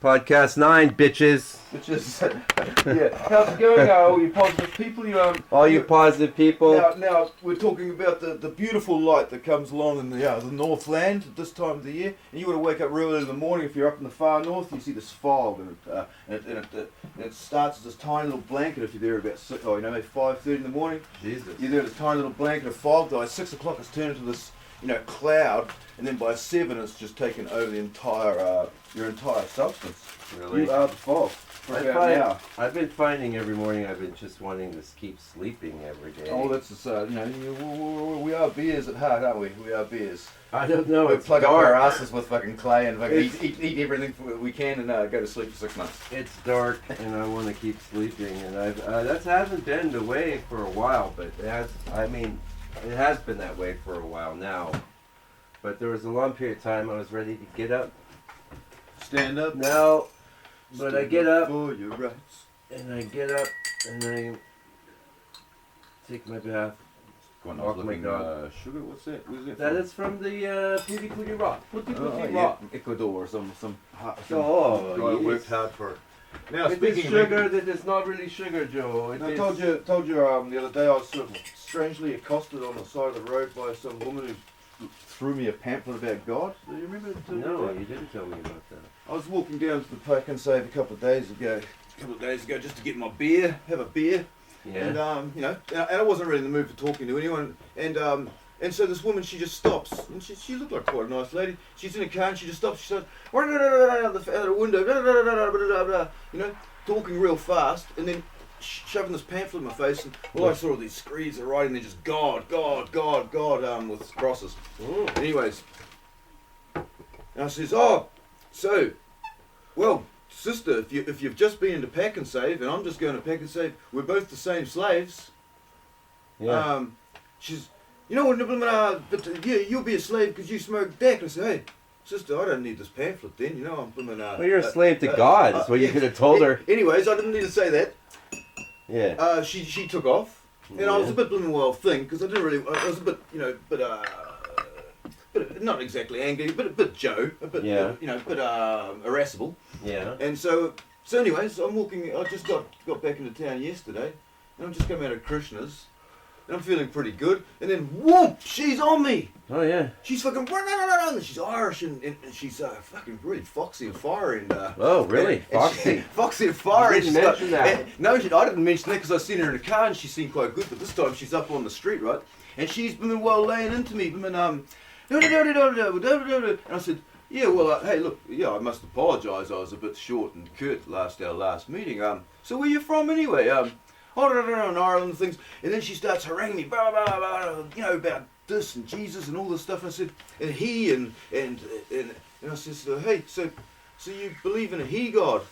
Podcast 9, bitches. Which is, yeah. How's it going, all you positive people? All you positive people. Now we're talking about the beautiful light that comes along in the Northland at this time of the year. And you got to wake up real early in the morning. If you're up in the far north, you see this fog, and it starts as this tiny little blanket. If you're there about maybe 5:30 in the morning. Jesus. You're there, this tiny little blanket of fog. By 6 o'clock, it's turned into this cloud, and then by 7, it's just taken over the entire your entire substance. Really? You are the fog. I've been finding every morning I've been just wanting to keep sleeping every day. Oh, that's just, we are bears at heart, aren't we? We are bears. I don't know. We It's plug dark. up our asses with fucking clay and fucking eat everything we can and go to sleep for 6 months. It's dark and I want to keep sleeping, and that hasn't been the way for a while, but it has been that way for a while now. But there was a long period of time I was ready to get up. Stand up. Now, but I get up. For your rights. And I get up and I take my bath. Walk my dog. Sugar, what's that? What is that? That is from the Pooty Pooty Rock. Pooty Pooty yeah. Rock. Ecuador or some Oh, guy yes. worked hard for it. Now It is speaking sugar of that is not really sugar, Joe. I told you the other day I was sort of strangely accosted on the side of the road by some woman who threw me a pamphlet about God. Do you remember? No, you didn't tell me about that. I was walking down to the Pack and Save a couple of days ago just to get my beer, have a beer. Yeah. And and I wasn't really in the mood for talking to anyone. And so this woman, she just stops, and she looked like quite a nice lady. She's in a car and she just stops. She starts out the window, talking real fast, and then shoving this pamphlet in my face. And all I saw all these screeds are writing. They're just God, with crosses. Ooh. Anyways, and I says, oh, so, well, sister, if you've just been into Pack and Save, and I'm just going to Pack and Save, we're both the same slaves. Yeah. She's, but you'll be a slave because you smoke deck. And I said, hey, sister, I don't need this pamphlet then, I'm blooming. Well, you're a slave to God, is what you could have told her. Anyways, I didn't need to say that. Yeah. She took off, and I was a bit blooming because I didn't really, I was a bit, but not exactly angry, but a bit Joe, a bit, bit irascible. Yeah. And so anyways, I'm walking. I just got back into town yesterday, and I'm just coming out of Krishna's, and I'm feeling pretty good. And then whoop, she's on me. Oh yeah. She's fucking and she's Irish and she's fucking really foxy and fiery and. Oh really? Foxy. Foxy and fiery. You didn't mention that. No, I didn't mention that because I seen her in a car and she seemed quite good. But this time she's up on the street, right? And she's been laying into me, and I said, yeah, well, hey, look, I must apologise. I was a bit short and curt our last meeting. So where you from anyway? In Ireland and things. And then she starts haranguing me, about this and Jesus and all this stuff. And I said, and he and I said, hey, so you believe in a he God?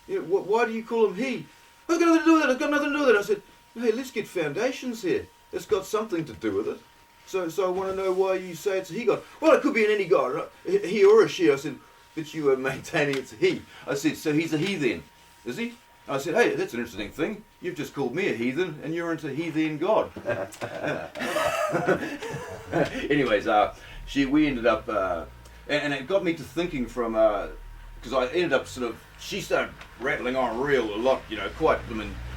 Why do you call him he? I've got nothing to do with it. I've got nothing to do with it. I said, hey, let's get foundations here. It's got something to do with it. So I want to know why you say it's a he God. Well, it could be in any God, right? He or a she. I said, but you are maintaining it's a he. I said, so he's a he is he? I said, hey, that's an interesting thing. You've just called me a heathen, and you're into heathen God. Anyways, we ended up, and it got me to thinking from, because I ended up she started rattling on a lot, quite,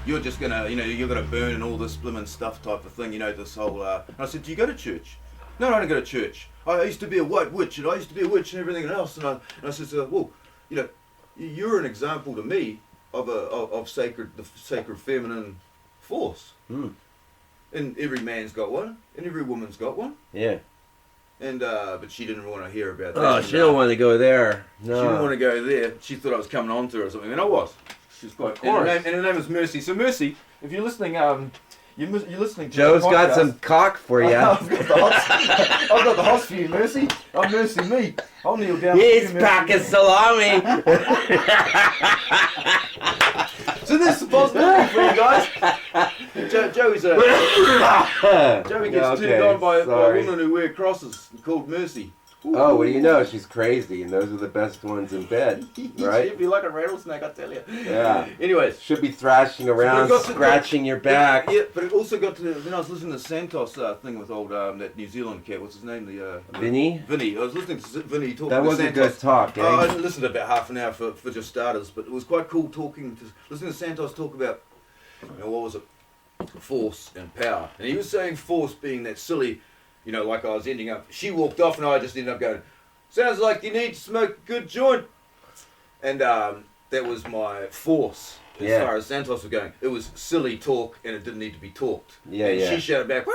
you're just gonna, you're gonna burn and all this blimmin' stuff type of thing, this whole, and I said, do you go to church? No, I don't go to church. I used to be a white witch, and I used to be a witch and everything else, and I said, well, you're an example to me of the sacred feminine force. Mm. And every man's got one, and every woman's got one. Yeah. And but she didn't want to hear about that. Oh, she don't want to go there. No. She didn't want to go there. She thought I was coming on to her or something, and I was. She was quite. Of course. And her name was Mercy. So Mercy, if you're listening, you're listening to Joe's the podcast. got some cock for you. I've got the hots for you, Mercy. I'm Mercy me. I'll kneel down. He's for you, packing salami. So this is a possibility for you guys. Joey gets turned on by a woman who wears crosses called Mercy. Oh, well, you know, she's crazy, and those are the best ones in bed, right? She'd be like a rattlesnake, I tell you. Yeah. Anyways. Should be thrashing around, got to- scratching your back. Yeah, but it also got to, then I was listening to Santos thing with old, that New Zealand cat, what's his name? Vinny? Vinny. I was listening to Vinny talking That to was a Santos. good talk, Oh, I eh? didn't listen to about half an hour for just starters, but it was quite cool listening to Santos talk about, what was it? Force and power. And he was saying force being that silly, like I was ending up, she walked off and I just ended up going, sounds like you need to smoke a good joint. And that was my force. As far as Santos was going, it was silly talk and it didn't need to be talked. Yeah, and yeah. she shouted back,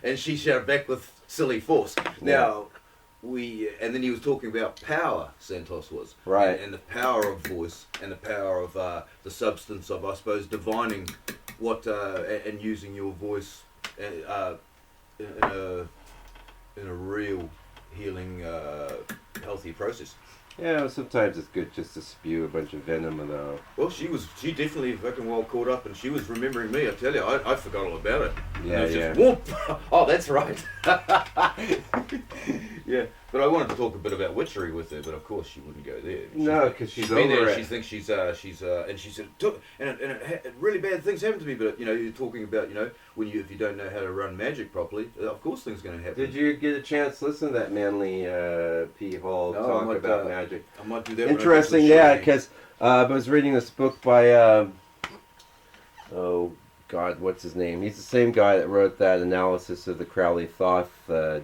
and she shouted back with silly force. Now, and then he was talking about power, Santos was. Right. And the power of voice and the power of the substance of, I suppose, divining what, and using your voice in a real healing, healthy process. Yeah, sometimes it's good just to spew a bunch of venom, though. Well, she definitely fucking well caught up, and she was remembering me. I tell you, I forgot all about it. Yeah, And it was yeah. just, whoop. Oh, that's right. Yeah, but I wanted to talk a bit about witchery with her, but of course she wouldn't go there. No, because she's been over there. it. She thinks and she said, really bad things happen to me. But you're talking about, if you don't know how to run magic properly, of course things are going to happen. Did you get a chance to listen to that Manly P. Hall No, talk I might, about magic? I might do that. when I get to Interesting, the yeah, show. because I was reading this book by, oh God, what's his name? He's the same guy that wrote that analysis of the Crowley Thoth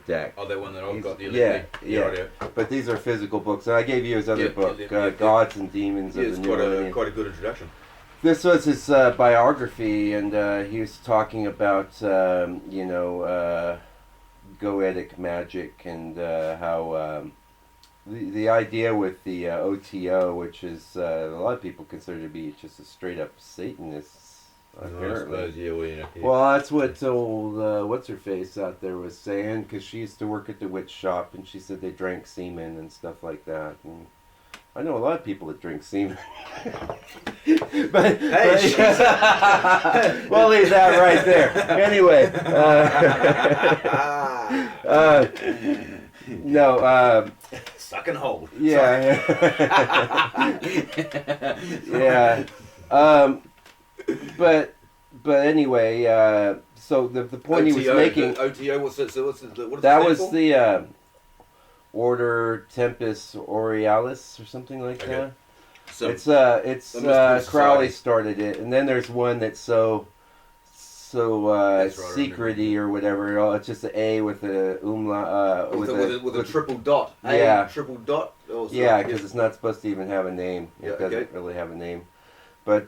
deck. Oh, that one that I've He's- got the yeah, yeah. Right, But these are physical books. And I gave you his other Yeah, book, yeah. Gods and Demons Yeah, of it's the New Millennium. quite a good introduction. This was his biography, and he was talking about, goetic magic and how the idea with the OTO, which is a lot of people consider to be just a straight up Satanist, apparently. Well, that's what old what's her face out there was saying, because she used to work at the witch shop, and she said they drank semen and stuff like that. And I know a lot of people that drink semen. but we'll leave that right there. Anyway, no. Suck and hold. Yeah. Yeah. But anyway, so the point he was making. OTO. What's it? So what does That it was stand the Order Tempus Aurealis or something like Okay. that. for? It's the Mystical Crowley Society. started it, and then there's one that's so That's right, I secrety or whatever. It's just an A with a umlaut with a triple dot. Yeah. Triple dot. Also. Yeah, because it's not supposed to even have a name. Yeah, It doesn't okay. really have a name. But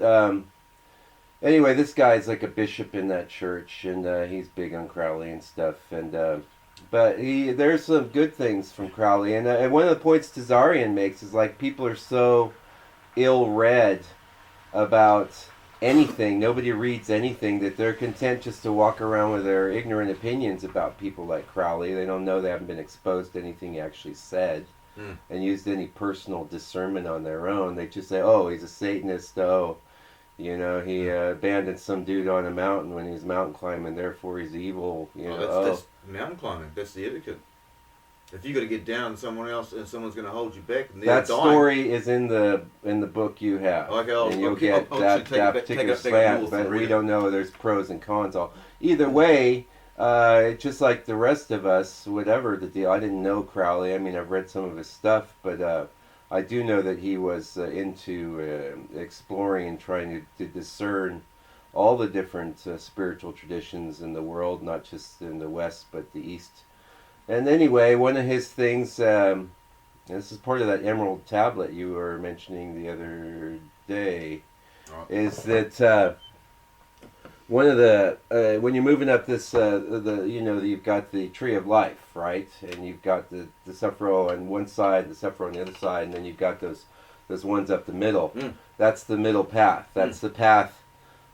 anyway, this guy's like a bishop in that church, and he's big on Crowley and stuff. And but there's some good things from Crowley, and one of the points Tazarian makes is like people are so ill-read about anything. Nobody reads anything, that they're content just to walk around with their ignorant opinions about people like Crowley. They don't know, they haven't been exposed to anything he actually said and used any personal discernment on their own. They just say, oh, he's a Satanist, he abandoned some dude on a mountain when he was mountain climbing, therefore he's evil. That's mountain climbing. That's the etiquette. If you got to get down someone else and someone's going to hold you back, and they're That dying. story is in the book you have, Okay, and you'll I'll get that particular slant. But we don't know. There's pros and cons. Either way, just like the rest of us, whatever the deal. I didn't know Crowley. I mean, I've read some of his stuff, but I do know that he was into exploring and trying to discern all the different spiritual traditions in the world, not just in the West, but the East. And anyway, one of his things, this is part of that emerald tablet you were mentioning the other day, is that one of the when you're moving up this you've got the tree of life, right, and you've got the Sephiroth on one side, the Sephiroth on the other side, and then you've got those ones up the middle. That's the middle path. That's the path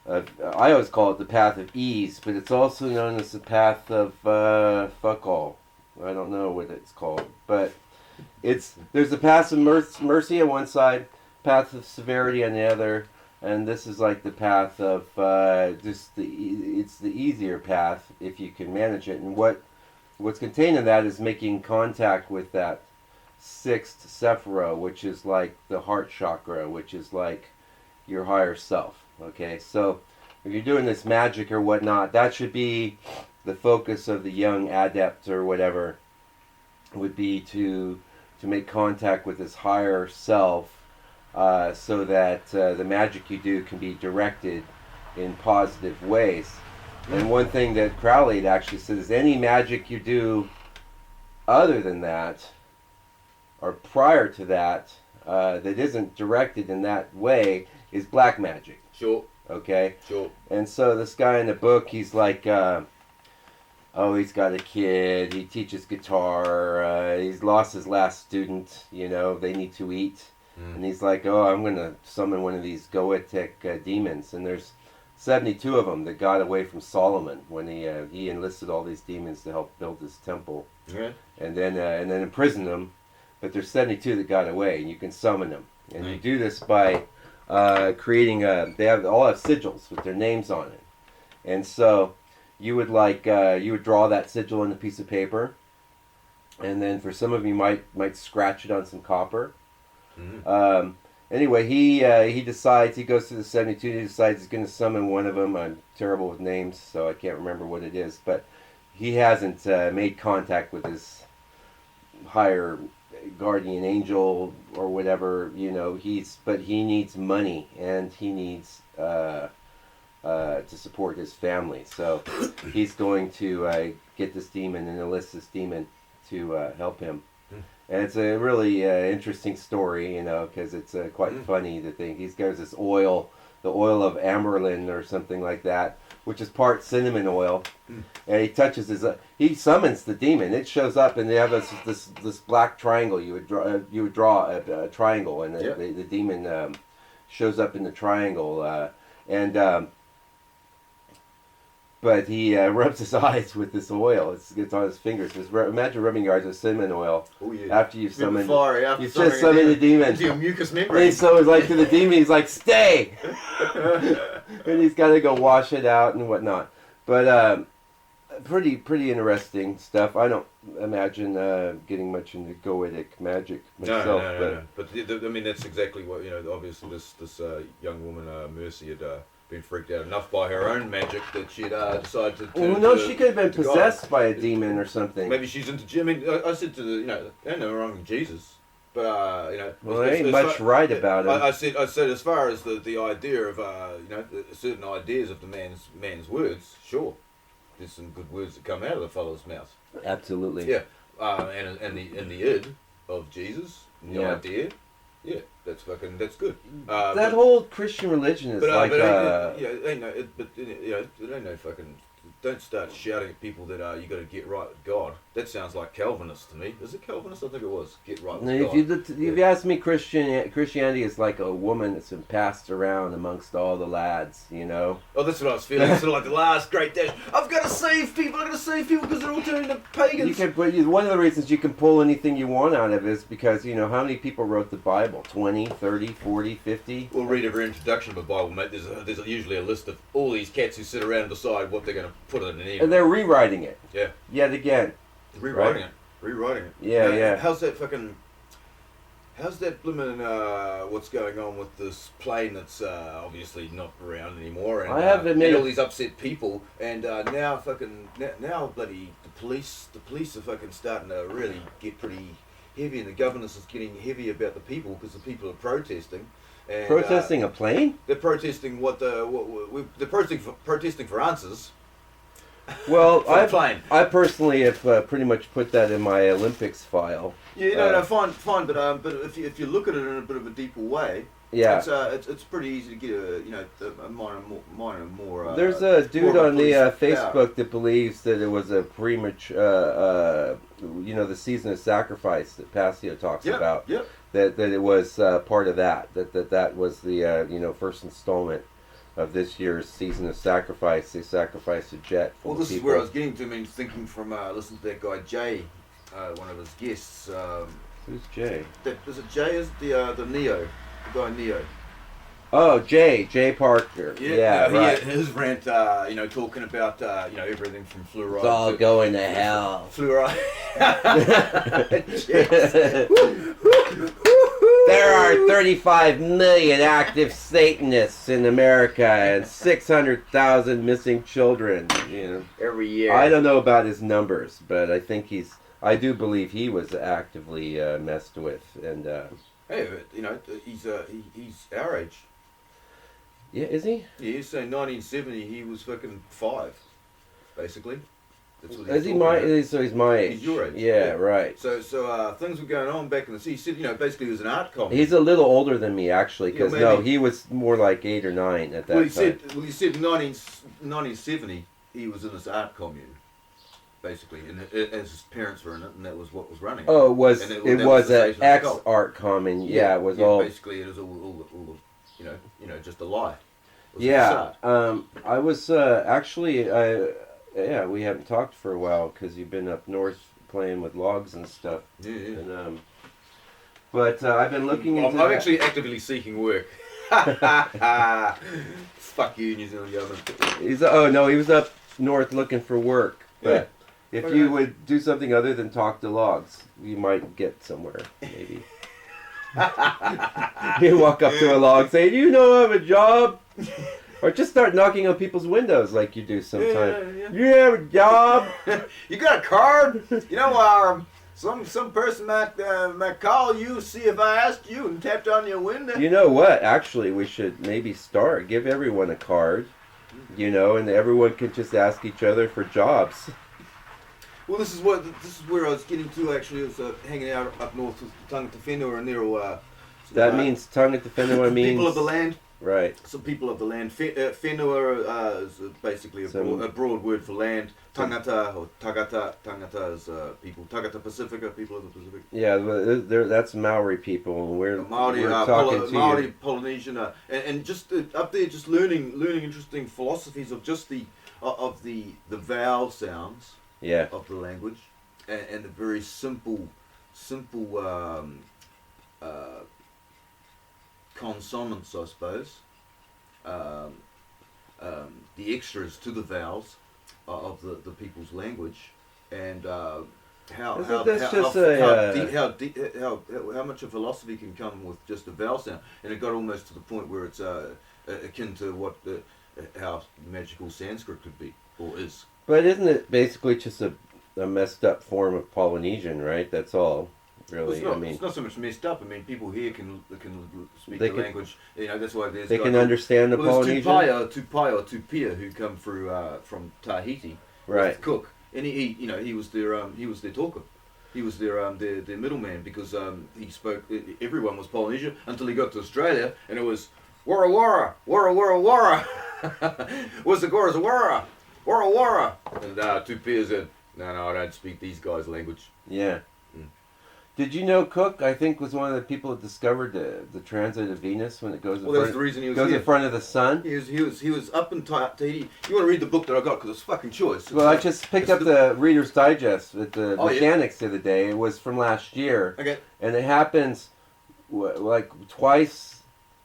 of, I always call it the path of ease, but it's also known as the path of fuck all. I don't know what it's called, but there's the path of mercy on one side, path of severity on the other, and this is like the path of it's the easier path if you can manage it. And what what's contained in that is making contact with that sixth sephira, which is like the heart chakra, which is like your higher self. Okay, so if you're doing this magic or whatnot, that should be the focus of the young adept or whatever, would be to make contact with his higher self, so that the magic you do can be directed in positive ways. And one thing that Crowley had actually said is any magic you do other than that, or prior to that, that isn't directed in that way, is black magic. Sure. Okay? Sure. And so this guy in the book, he's like, he's got a kid, he teaches guitar, he's lost his last student, they need to eat. And he's like, I'm going to summon one of these Goetic demons. And there's 72 of them that got away from Solomon when he enlisted all these demons to help build his temple. Yeah. And then imprisoned them. But there's 72 that got away, and you can summon them. And you do this by creating they all have sigils with their names on it. And so you would draw that sigil on a piece of paper, and then for some of you might scratch it on some copper. Mm-hmm. Anyway, he decides, he goes through the 72, he decides he's going to summon one of them. I'm terrible with names, so I can't remember what it is, but he hasn't made contact with his higher guardian angel or whatever, but he needs money, and he needs to support his family. So he's going to get this demon and enlist this demon to help him. And it's a really interesting story, because it's quite funny to think. He's got this oil, the oil of amberlin or something like that, which is part cinnamon oil. And he touches he summons the demon. It shows up, and they have this black triangle. You would draw a triangle, and the demon shows up in the triangle. But he rubs his eyes with this oil. It's on his fingers. Imagine rubbing your eyes with cinnamon oil after you've summoned. You've just summoned a demon. Into your mucous membrane. And so it's like to the demon, he's like, "Stay!" And he's got to go wash it out and whatnot. But pretty interesting stuff. I don't imagine getting much into Goetic magic myself. No. But I mean, that's exactly what obviously this young woman Mercy had been freaked out enough by her own magic that she'd decided to turn. Well, no, she could have been possessed by a demon or something. Maybe she's into. I mean, I said to the ain't no wrong with Jesus, but well, there ain't much right about him. I said as far as the idea of certain ideas of the man's words, sure, there's some good words that come out of the fellow's mouth. Absolutely. Yeah, and the id of Jesus, the idea. Yeah, that's good. That whole Christian religion is like. It ain't no fucking. Don't start shouting at people that you got to get right with God. That sounds like Calvinist to me. Is it Calvinist? I think it was. Get right with God. If you ask me, Christianity is like a woman that's been passed around amongst all the lads, Oh, that's what I was feeling. It's sort of like the last great dash. I've got to save people. I've got to save people because they're all turning to pagans. One of the reasons you can pull anything you want out of it is because, how many people wrote the Bible? 20, 30, 40, 50? We'll read every introduction of a Bible, mate. There's usually a list of all these cats who sit around and decide what they're going to put in an email. And they're rewriting it. Yeah. Yet again. Rewriting it. Yeah. How's that bloomin' what's going on with this plane that's obviously not around anymore? And, I have admitted all these upset people, and now bloody the police are fucking starting to really get pretty heavy, and the governance is getting heavy about the people because the people are protesting. And, protesting a plane? They're protesting they're protesting for answers. Well, I personally have pretty much put that in my Olympics file. Yeah, fine. But if you look at it in a bit of a deeper way, it's pretty easy to get a minor more. There's a dude on the Facebook that believes that it was a premature, the season of sacrifice that Passio talks about. Yep. That it was part of that. That was the first installment of this year's season of sacrifice. They sacrificed a jet. Well, this is where I was getting to. I mean, thinking from listening to that guy Jay, one of his guests. Who's Jay? Is it Jay? Is the Neo, the guy Neo? Oh, Jay Parker. Yeah, right. His rant, talking about everything from fluoride. It's all to going to hell. Fluoride. There are 35 million active Satanists in America and 600,000 missing children. You know, every year. I don't know about his numbers, but I do believe he was actively messed with, and Hey, he's our age. yeah, is he? Yeah, he's saying 1970. He was fucking 5, basically. That's what Is he talking my? about. So he's my age. He's your age. Yeah, right. So things were going on back in the city. He said, basically, he was an art comic. He's a little older than me, actually, because Yeah, no, maybe. he was more like 8 or 9 at that Well, time. he said 1970. He was in this art commune, basically, and as his parents were in it, and that was what was running. Oh, it was And it that was the an Satanist ex cult. art common. Yeah, it was all. Basically, it was all just a lie. It was a Yeah, facade. I was actually, we haven't talked for a while because you've been up north playing with logs and stuff. Yeah. And but I've been looking into. I'm actually actively seeking work. Fuck you, New Zealand government. He was up north looking for work. But if Okay. you would do something other than talk to logs, you might get somewhere. Maybe. You walk up to a log, say, "Do you know I have a job?" Or just start knocking on people's windows like you do sometimes. Yeah. You have a job? You got a card? Some person might call you, see if I asked you, and tapped on your window. You know what? Actually, we should maybe give everyone a card, and everyone can just ask each other for jobs. Well, this is where I was getting to. Actually, I was hanging out up north with Tangata Whenua, and there That means Tangata Whenua means people of the land. Right. Some people of the land. Whenua is basically a broad word for land. Tangata or Tangata is people. Tangata Pacifica, people of the Pacific. Yeah, that's Maori people, and we're Maori, talking to Maori, you. Polynesian, and just up there, just learning interesting philosophies of just the vowel sounds. Yeah. Of the language, and the very simple consonants, I suppose. The extras to the vowels of the people's language, and how much of philosophy can come with just a vowel sound, and it got almost to the point where it's akin to what how magical Sanskrit could be or is. But isn't it basically just a messed up form of Polynesian, right? That's all, really. Well, it's not so much messed up. I mean, people here can speak the language. That's why there's they can understand the Polynesian. There's Tupia who come through from Tahiti, right? Cook, and he was their talker. He was their middleman because he spoke. Everyone was Polynesian until he got to Australia, and it was wara wara wara wara wara. What's the chorus? Wara. Wara wara! And Tupia said, no, I don't speak these guys' language. Yeah. Did you know Cook, I think, was one of the people that discovered the transit of Venus when it goes that's the reason he was goes here. in front of the sun? He was up in Tahiti. You want to read the book that I got because it's fucking choice. Well, I just picked up the Reader's Digest with the mechanics the other day. It was from last year. Okay. And it happens like twice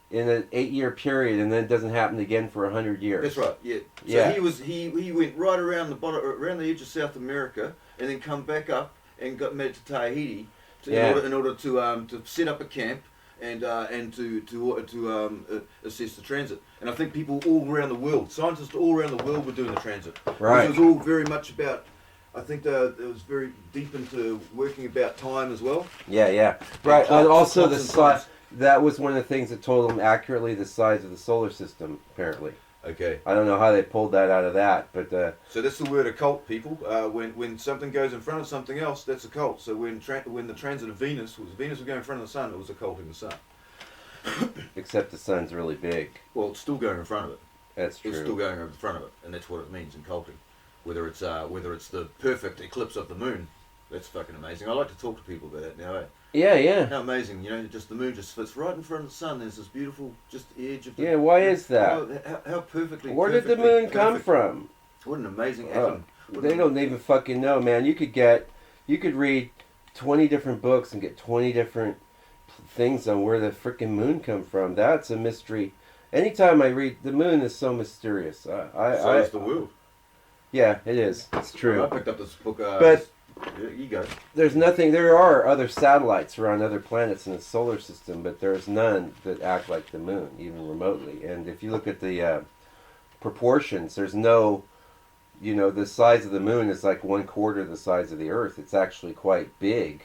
in an 8-year period, and then it doesn't happen again for 100 years. That's right. Yeah. So he went right around the bottom, around the edge of South America, and then come back up and got made to Tahiti in order to set up a camp and to assess the transit. And I think people all around the world, scientists all around the world, were doing the transit. Right. It was all very much about. I think it was very deep into working about time as well. Yeah. Right. And also the clocks. size. That was one of the things that told them accurately the size of the solar system, apparently. Okay. I don't know how they pulled that out of that, but... So that's the word occult, people. When something goes in front of something else, that's occult. So when the transit of Venus was going in front of the sun, it was occulting the sun. Except the sun's really big. Well, it's still going in front of it. That's true. It's still going over the front of it, and that's what it means in culting. Whether it's the perfect eclipse of the moon, that's fucking amazing. I like to talk to people about that now. Yeah. How amazing, just the moon just fits right in front of the sun. There's this beautiful just edge of the... Yeah, why is that? How perfectly... Where did the moon come from? What an amazing atom. They don't even fucking know, man. You could read 20 different books and get 20 different things on where the frickin' moon come from. That's a mystery. anytime I read, the moon is so mysterious. So is the world. Yeah, it is. It's I true. picked up this book. But yeah, you go. there's nothing. There are other satellites around other planets in the solar system, but there's none that act like the moon, even remotely. And if you look at the proportions, there's no, the size of the moon is like 1/4 the size of the Earth. It's actually quite big.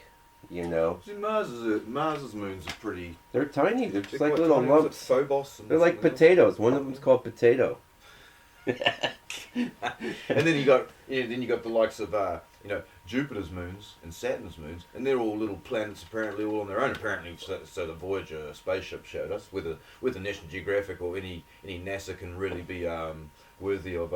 See, Mars's moons are pretty. They're tiny. They're just They're like quite little tiny. Was it lumps. Phobos. And They're like something else? potatoes. One of them's called potato. And then you got the likes of Jupiter's moons and Saturn's moons, and they're all little planets apparently all on their own. Apparently, so the Voyager spaceship showed us whether National Geographic or any NASA can really be worthy of.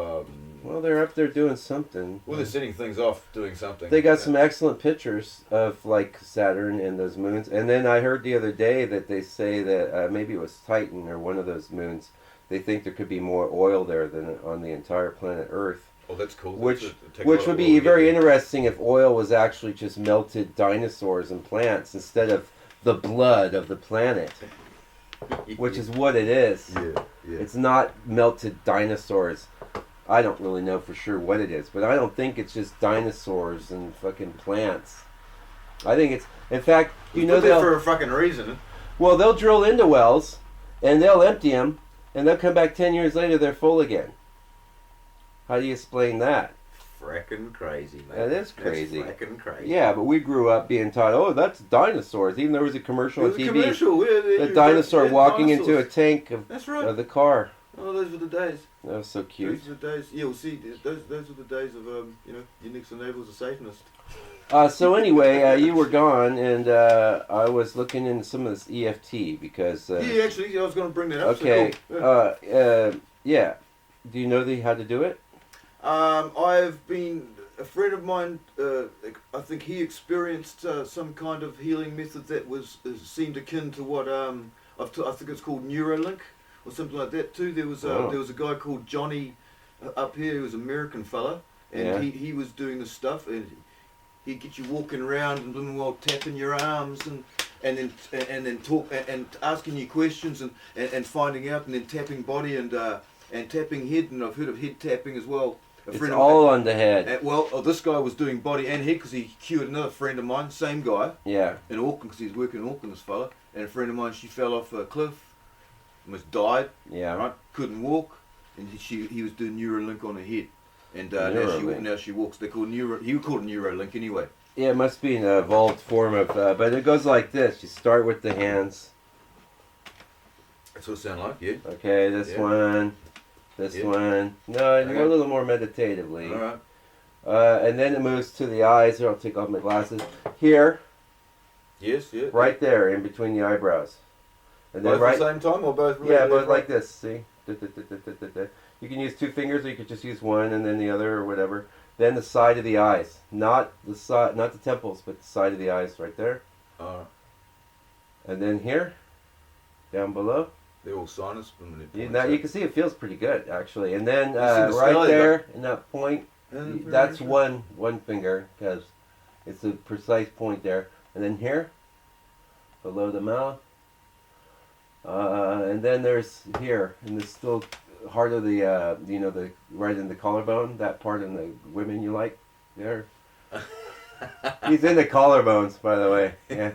Well, they're up there doing something. Well, they're setting things off, doing something. They got some excellent pictures of like Saturn and those moons. And then I heard the other day that they say that maybe it was Titan or one of those moons. They think there could be more oil there than on the entire planet Earth. Oh, that's cool. Which Take a lot would of oil be to very get there. interesting if oil was actually just melted dinosaurs and plants instead of the blood of the planet, which is what it is. Yeah. It's not melted dinosaurs. I don't really know for sure what it is, but I don't think it's just dinosaurs and fucking plants. I think it's, in fact, there for a fucking reason. well, they'll drill into wells and they'll empty them and they'll come back 10 years later, they're full again. How do you explain that? Fracking crazy, man. That is crazy. That's fracking crazy. Yeah, but we grew up being taught, oh, that's dinosaurs. Even there was a commercial on It was TV. a commercial. The dinosaur walking into a tank of, That's right. of the car. Oh, those were the days. That was so cute. Those were the days. Yeah, well, see, those were the days of your Nixon Neighbor was a Satanist. So anyway, you were gone, and I was looking into some of this EFT because. Yeah, actually, I was going to bring that up. Okay. So cool. Yeah. Do you know how to do it? I've been a friend of mine. I think he experienced some kind of healing method that seemed akin to what I think it's called Neuralink or something like that too. There was a guy called Johnny up here who was an American fella, and Yeah. he was doing this stuff, and he'd get you walking around and doing well, tapping your arms and then talk and asking you questions and finding out, and then tapping body and tapping head, and I've heard of head tapping as well. It's all on the head. This guy was doing body and head because he cured another friend of mine, same guy, Yeah. in Auckland because he's working in Auckland, this fella. And a friend of mine, she fell off a cliff, almost died, Yeah. right? Couldn't walk, and he was doing Neuralink on her head. And Neuralink. now she walks. They call he would call it Neuralink anyway. Yeah, it must be an evolved form of, but it goes like this. You start with the hands. That's what it sounds like, yeah. Okay, this Yeah. one, this Yeah. one. No, you go Okay. a little more meditatively. All right. And then it moves to the eyes. Here, I'll take off my glasses. Here, Yes, yeah. right there, in between the eyebrows. And then Both right, at the same time or both? yeah, but like this. See, you can use 2 fingers, or you could just use one and then the other, or whatever. Then the side of the eyes, not the side, not the temples, but the side of the eyes, right there. All right. And then here, down below. They're all sinus. Now you can see it feels pretty good actually. And then see the right sky, there in that point, that's one finger because it's a precise point there. And then here, below the mouth, and then there's here in the still heart of the the right in the collarbone, that part in the women you like there. He's in the collarbones, by the way. Yeah.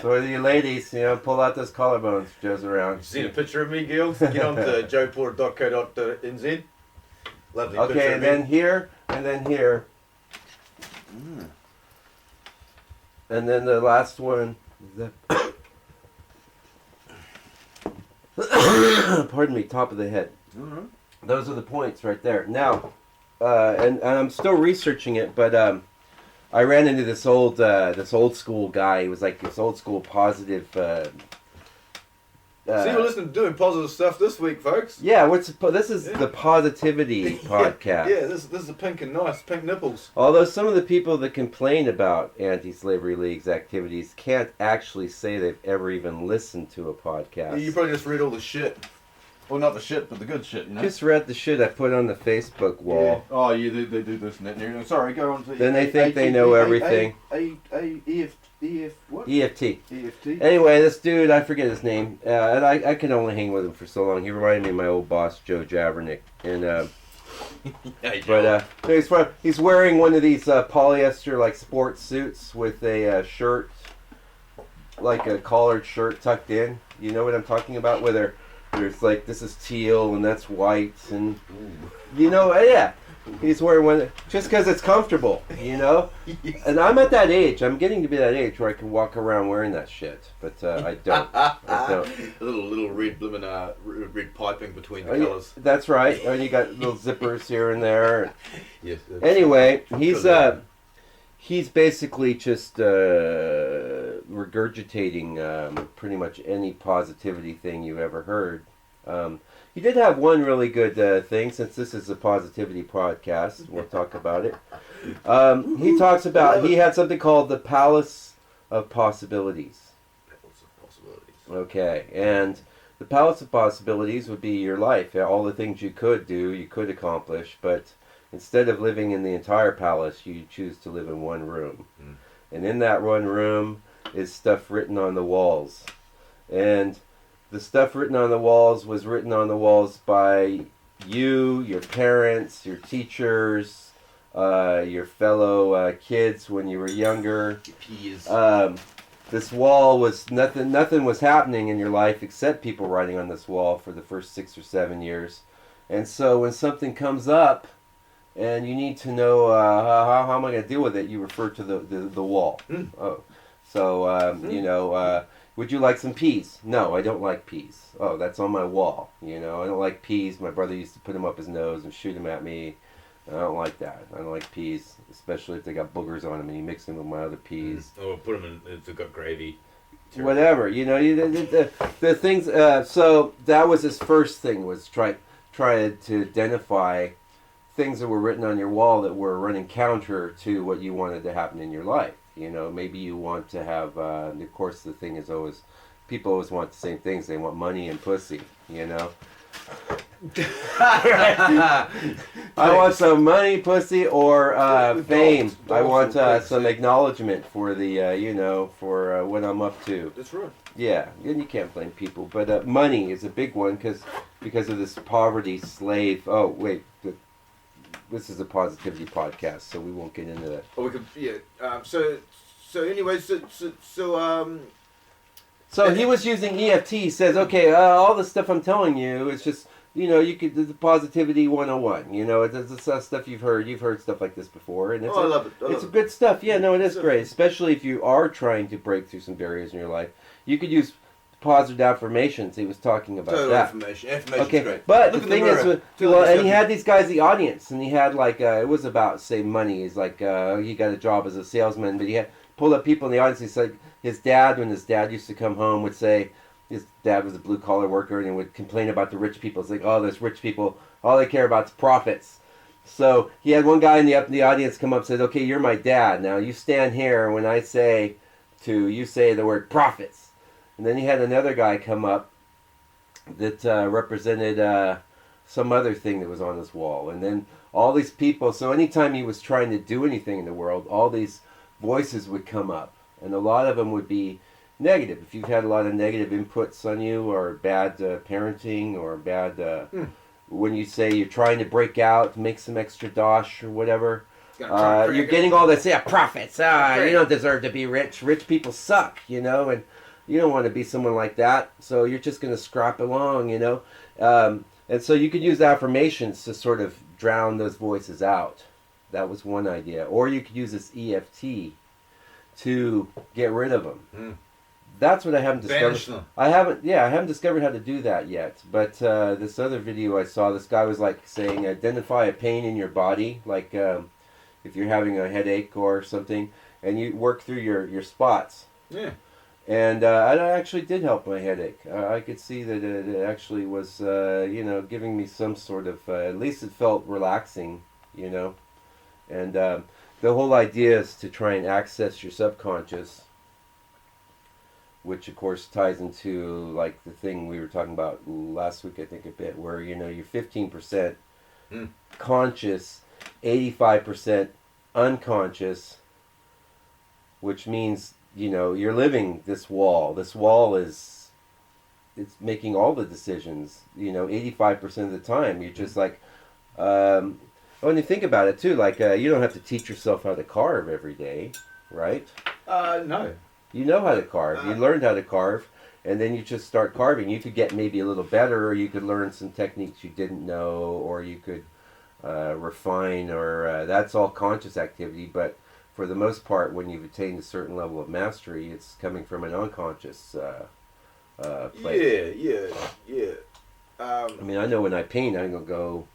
So you ladies, pull out those collarbones, Joe's around. You seen a picture of me, girls? Get on to joeporter.co.nz. Lovely picture Okay, of and me. then here, and then here, and then the last one. Pardon me, top of the head. Mm-hmm. Those are the points right there. Now, and I'm still researching it, but I ran into this old school guy. He was like this old school positive. See, we're listening to doing positive stuff this week, folks. Yeah, this is the positivity podcast. Yeah, this is a pink and nice, pink nipples. Although some of the people that complain about Anti-Slavery League's activities can't actually say they've ever even listened to a podcast. You probably just read all the shit. Well, not the shit, but the good shit, you know? Just read the shit I put on the Facebook Yeah. wall. Oh, yeah, they do this and that. And sorry, go on to... Then they think they know everything. What? EFT. EFT? Anyway, this dude, I forget his name, and I could only hang with him for so long. He reminded me of my old boss, Joe Javernick. And, he's wearing one of these polyester, like, sports suits with a shirt, like a collared shirt tucked in. You know what I'm talking about? Where there's like, this is teal and that's white. And, you know, yeah. He's wearing one just because it's comfortable, you know? And I'm at that age. I'm getting to be that age where I can walk around wearing that shit. But I don't. I don't. A little red blooming, red piping between the Oh, yeah, colours. that's right. And you got little zippers here and there. Yes. Anyway, he's basically just regurgitating pretty much any positivity thing you've ever heard. He did have one really good thing, since this is a positivity podcast. We'll talk about it. He talks about, he had something called the Palace of Possibilities. Okay, and the Palace of Possibilities would be your life. All the things you could do, you could accomplish, but instead of living in the entire palace, you choose to live in one room. And in that one room is stuff written on the walls. And the stuff written on the walls was written on the walls by you, your parents, your teachers, your fellow kids when you were younger. This wall was nothing was happening in your life except people writing on this wall for the first 6 or 7 years. And so when something comes up and you need to know how am I going to deal with it, you refer to the wall. Oh, so you know. Would you like some peas? No, I don't like peas. Oh, that's on my wall. You know, I don't like peas. My brother used to put them up his nose and shoot them at me. I don't like that. I don't like peas, especially if they got boogers on them and you mix them with my other peas. Or put them in, if they've got gravy. Whatever, you know, the things. So that was his first thing, was try to identify things that were written on your wall that were running counter to what you wanted to happen in your life. You know, maybe you want to have, of course the thing is always, people always want the same things. They want money and pussy, you know. I want some money, pussy, or fame. I want some acknowledgement for the, you know, for what I'm up to. That's right. Yeah, and you can't blame people. But money is a big one because of this poverty slave. Oh, wait. This is a positivity podcast, so we won't get into that. Or we could, yeah. So anyway, So he was using EFT. He says, okay, all the stuff I'm telling you is just, you know, you could, the positivity 101. You know, it's stuff you've heard. You've heard stuff like this before, and it's I love it. It's good stuff. Yeah, no, it is great, especially if you are trying to break through some barriers in your life. You could use positive affirmations. He was talking about Total that. Affirmation's Okay, great. but Look the in the thing mirror. is, Tell well, yourself and he you- had these guys, the audience, and he had like, it was about, say, money. He's like, he got a job as a salesman, but he had pulled up people in the audience. He said his dad, when his dad used to come home, would say, his dad was a blue-collar worker, and he would complain about the rich people. It's like, oh, those rich people, all they care about is profits. So he had one guy in the audience come up and said, okay, you're my dad. Now you stand here when I say you say the word profits. And then he had another guy come up that represented some other thing that was on his wall. And then all these people, so anytime he was trying to do anything in the world, all these voices would come up. And a lot of them would be negative. If you've had a lot of negative inputs on you, or bad parenting, or bad, when you say you're trying to break out, make some extra dosh or whatever, you're getting all this, profits. You don't deserve to be rich. Rich people suck, you know, and you don't want to be someone like that. So you're just going to scrap along, you know. And so you could use affirmations to sort of drown those voices out. That was one idea. Or you could use this EFT to get rid of them. That's what I haven't discovered. Banish them. I haven't discovered how to do that yet. But this other video I saw, this guy was like saying, identify a pain in your body, like if you're having a headache or something, and you work through your spots. Yeah. And it actually did help my headache. I could see that it actually was, you know, giving me some sort of, at least it felt relaxing, you know. And the whole idea is to try and access your subconscious which of course ties into like the thing we were talking about last week, I think a bit, where you're 15% Mm. conscious, 85% unconscious, which means you're living this wall. This wall is it's making all the decisions. 85% of the time, you're just like. When you think about it too, like you don't have to teach yourself how to carve every day, right? No. You know how to carve. You learned how to carve, and then you just start carving. You could get maybe a little better, or you could learn some techniques you didn't know, or you could refine, or that's all conscious activity. But for the most part, when you've attained a certain level of mastery, it's coming from an unconscious place. Yeah. I mean, I know when I paint, I'm gonna go.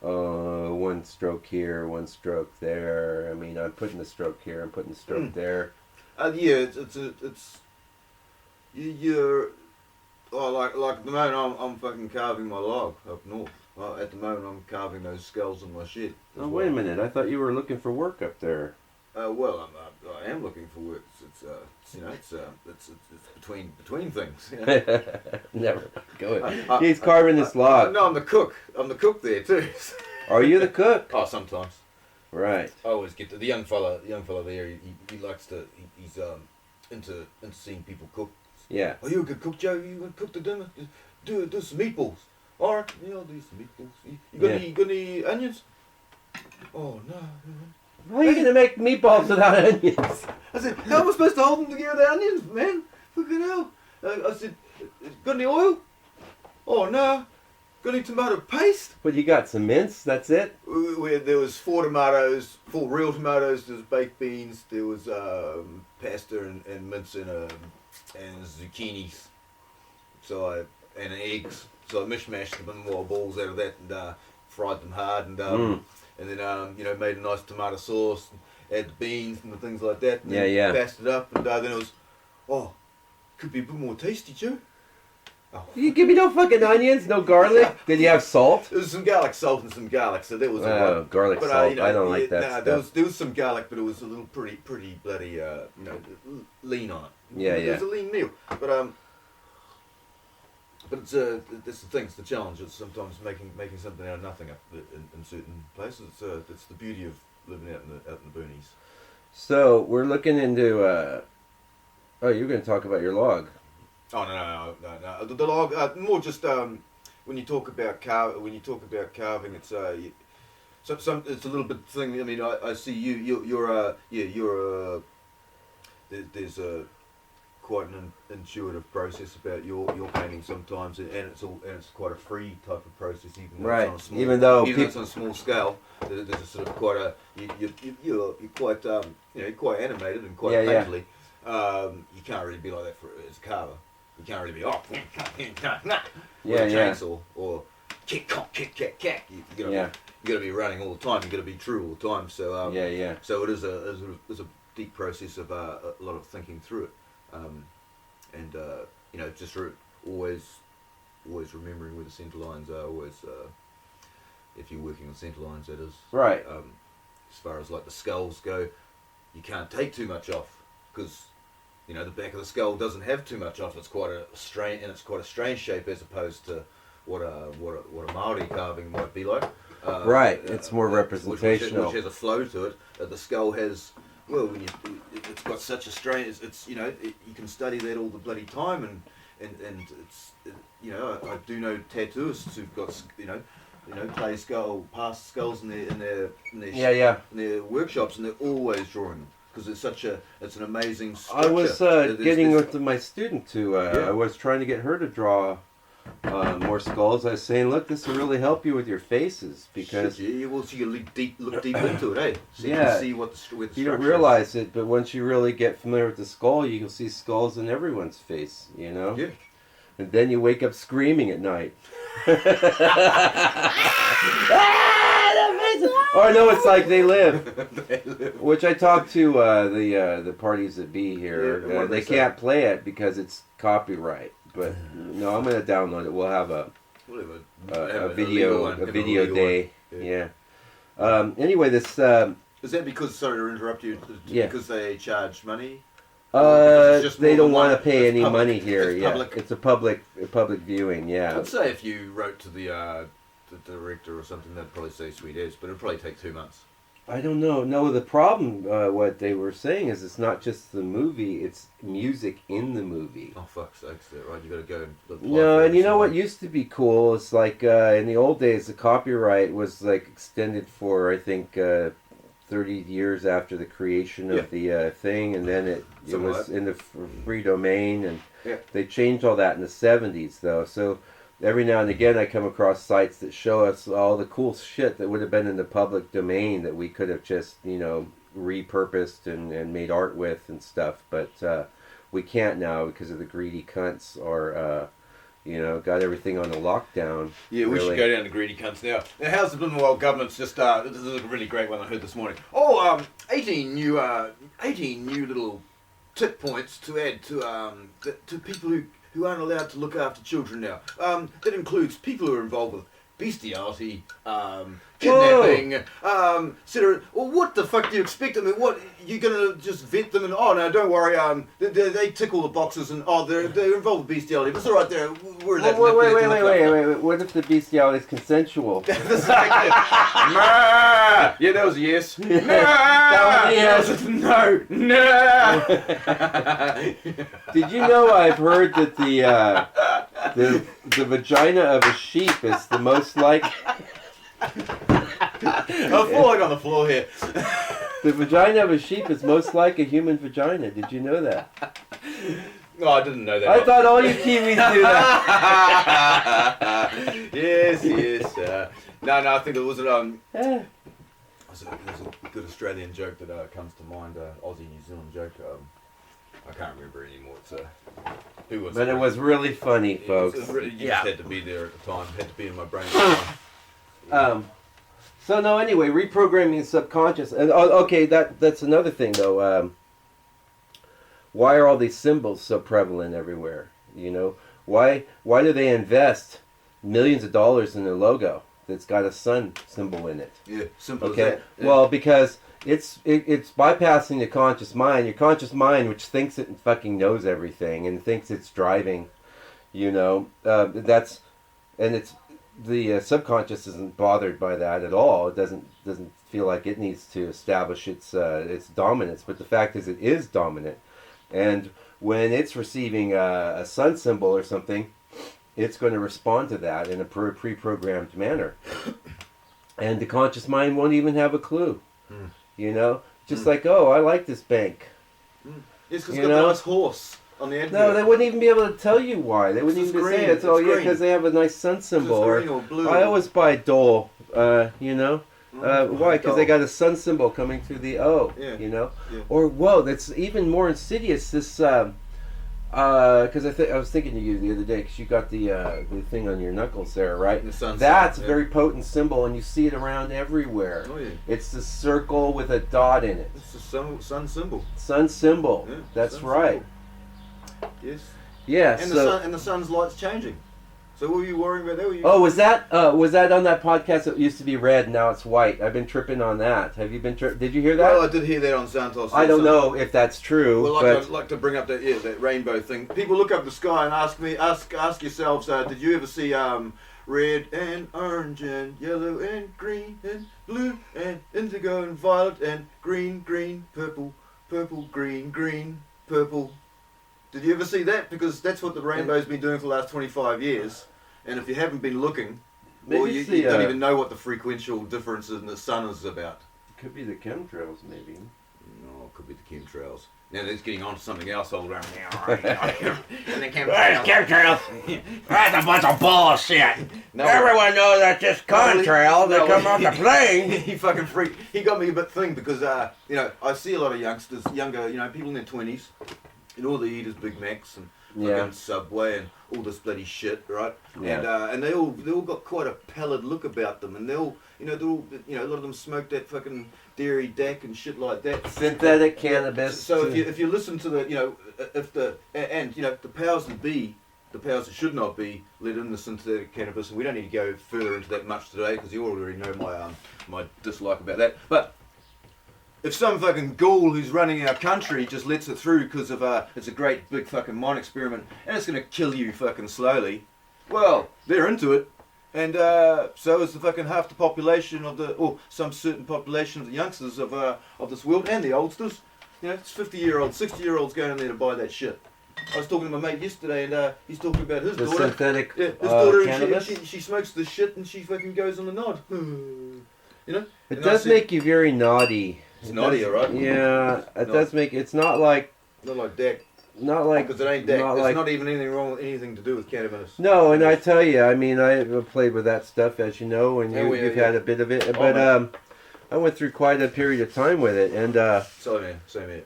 One stroke here, one stroke there. I mean, I'm putting the stroke here, I'm putting the stroke there. You're like at the moment I'm fucking carving my log up north. At the moment I'm carving those skulls in my shed. Oh, wait a minute! I thought you were looking for work up there. Well, I am looking for work. It's between things. You know? Never go ahead. He's carving this log. No, I'm the cook. I'm the cook there too. Are you the cook? Oh, sometimes. Right. I always get the young fella. The young fella there. He likes to. He's into seeing people cook. Yeah. Oh, you a good cook, Joe? You gonna cook the dinner? Do some meatballs. All right. Yeah, I'll do some meatballs. You got any onions? Oh no. How are you going to make meatballs without onions? I said, how am I supposed to hold them together with onions, man? Fucking hell. I said, got any oil? Oh, no. Got any tomato paste? But you got some mince, that's it? There was 4 tomatoes, 4 real tomatoes, there was baked beans, there was pasta and mince and zucchinis. And eggs. So I mishmashed them in balls out of that and fried them hard and then made a nice tomato sauce, and add the beans and the things like that. And then passed it up, and then it was, could be a bit more tasty, Joe. Oh. You give me no fucking onions, no garlic. Did you have salt? There was some garlic salt and some garlic, so that was garlic salt. I don't like that stuff. There was some garlic, but it was a little pretty bloody, lean on it. Yeah. It was a lean meal, but it's that's the thing. It's the challenge. It's sometimes making something out of nothing up in certain places. It's the beauty of living out in the boonies. So we're looking into. You're going to talk about your log. Oh no. The log more just when you talk about carving, it's it's a little bit thing. I mean, I see there's a quite an intuitive process about your painting sometimes, and it's quite a free type of process, even though it's on a small, even though it's on a small scale. There's a sort of quite a you're quite quite animated and quite painterly. You can't really be like that as a carver. You can't really be with a chainsaw or kick. You gotta be running all the time. You gotta be true all the time. So So it is a deep process of a lot of thinking through it. Just always remembering where the centre lines are. Always, if you're working on centre lines, that is right. As far as like the skulls go, you can't take too much off because the back of the skull doesn't have too much off. It's quite a strange shape as opposed to what a Maori carving might be like. Right, it's more representational. Which has a flow to it. The skull has. Well, it's got such a strain. You can study that all the bloody time, and it's I do know tattooists who've got play past skulls in their workshops, and they're always drawing them because it's an amazing structure. I was getting with my student to. I was trying to get her to draw. More skulls. I was saying, look, this will really help you with your faces because you look deep into it, eh? So you can see where the you don't realize it, but once you really get familiar with the skull, you can see skulls in everyone's face, Yeah. And then you wake up screaming at night. Or no, it's like they live. Which I talked to the parties that be here. They can't play it because it's copyright. But no, I'm gonna download it. We'll have a video day. Yeah. Anyway, this. Is that because? Sorry to interrupt you. Yeah. Because they charge money. It's just They more don't than want to one. pay It's any public. money here. It's Yeah, public. it's a public viewing. Yeah. I'd say if you wrote to the director or something, they'd probably say sweet as, but it'd probably take 2 months. I don't know. No, the problem, what they were saying is it's not just the movie; it's music in the movie. Oh fuck's sakes, that right? You got to go and apply No, for and you know what something. used to be cool? It's like in the old days, the copyright was like extended for I think 30 years after the creation of the thing, and then it Something was like that. in the free domain, and Yeah. they changed all that in the 70s though. So every now and again, I come across sites that show us all the cool shit that would have been in the public domain that we could have just repurposed and made art with and stuff, but we can't now because of the greedy cunts or got everything on the lockdown. Yeah, we really. should go down to greedy cunts now. Now, how's the Blimwell government's just, this is a really great one I heard this morning. 18 new little tip points to add to people who aren't allowed to look after children now. That includes people who are involved with bestiality, kidnapping, etc. Well, what the fuck do you expect? I mean, what, you're gonna just vet them and, oh no, don't worry, they tick all the boxes and, oh, they're involved with bestiality, but it's alright, we're allowed to Wait. What if the bestiality is consensual? This is like it. Nah! Yeah, that was a yes. Nah! That was a yes. No! No! Did you know I've heard that the vagina of a sheep is the most like I'm falling on the floor here. the vagina of a sheep is most like a human vagina. Did you know that? No, I didn't know that. I thought all you Kiwis do that. Yes. No, I think it was Eh. there's a good Australian joke that comes to mind, Aussie New Zealand joke. I can't remember anymore. It's who was But it was really funny, folks. You just had to be there at the time. Had to be in my brain at the time. So no, anyway, reprogramming the subconscious. And okay, that's another thing though. Why are all these symbols so prevalent everywhere? Why do they invest millions of dollars in a logo that's got a sun symbol in it? Yeah, simple Okay. as that. Yeah. Well, because it's bypassing the conscious mind. Your conscious mind, which thinks it fucking knows everything and thinks it's driving, that's, and it's the subconscious isn't bothered by that at all. It doesn't feel like it needs to establish its dominance. But the fact is, it is dominant, and when it's receiving a sun symbol or something, it's going to respond to that in a pre-programmed manner, and the conscious mind won't even have a clue. Just like, oh, I like this bank. It's because you it's got know? a nice horse on the end. No, they wouldn't even be able to tell you why. They wouldn't It's even say green. it. It's Oh, yeah, green. because they have a nice sun symbol. Or, green or blue. I always buy Dole, why? Because they Dole. got a sun symbol coming through the O, Yeah. Yeah. Or Or, whoa, that's even more insidious. This, because I was thinking of you the other day, because you got the thing on your knuckles there, right? The sun That's symbol, a very potent symbol, and you see it around everywhere. Oh, yeah. It's the circle with a dot in it. It's the sun symbol. Sun symbol. Yeah, That's sun right. symbol. Yes. Yeah. And so. the sun's light's changing. So what were you worrying about there? Were you... Oh, was that on that podcast that used to be red, now it's white? I've been tripping on that. Have you been Did you hear that? Well, I did hear that on Santos. I don't know if that's true, Well, but I'd like to bring up that rainbow thing. People look up the sky and ask yourselves, did you ever see red and orange and yellow and green and blue and indigo and violet and green, purple, green, purple? Did you ever see that? Because that's what the rainbow's been doing for the last 25 years. And if you haven't been looking, maybe well, it's you don't even know what the frequential differences in the sun is about. could be the chemtrails, maybe. No, it could be the chemtrails. Now that's getting on to something else all around now. And the chemtrails. That's a bunch of bullshit. No. Everyone knows that's just contrails that come off the plane. He fucking freaked. He got me a bit thing because I see a lot of youngsters, younger, people in their 20s, and all they eat is Big Macs and fucking Subway and all this bloody shit, right? Yeah. And they all got quite a pallid look about them, and they all, a lot of them smoke that fucking dairy dac and shit like that. Synthetic cannabis. So if you listen to the the powers that be, the powers that should not be, let in the synthetic cannabis, and we don't need to go further into that much today because you already know my dislike about that. But if some fucking ghoul who's running our country just lets it through because of it's a great big fucking mind experiment and it's gonna kill you fucking slowly, well, they're into it. And so is the fucking half the population of or some certain population of the youngsters of this world and the oldsters. You know, it's 50-year-olds, 60-year-olds going in there to buy that shit. I was talking to my mate yesterday, and he's talking about his The daughter. synthetic Yeah, his daughter, cannabis. and she smokes the shit, and she fucking goes on the nod. You know. It And I does said- make you very naughty. It's It naughty, does- alright? Yeah, it No. does make. It's not like Not like that, like because it ain't that. not There's like- not even anything wrong with anything to do with cannabis. No, and I tell you, I mean, I've played with that stuff, as you know, and Oh, yeah, you've yeah. had a bit of it. Oh, But man. I went through quite a period of time with it, and Same here.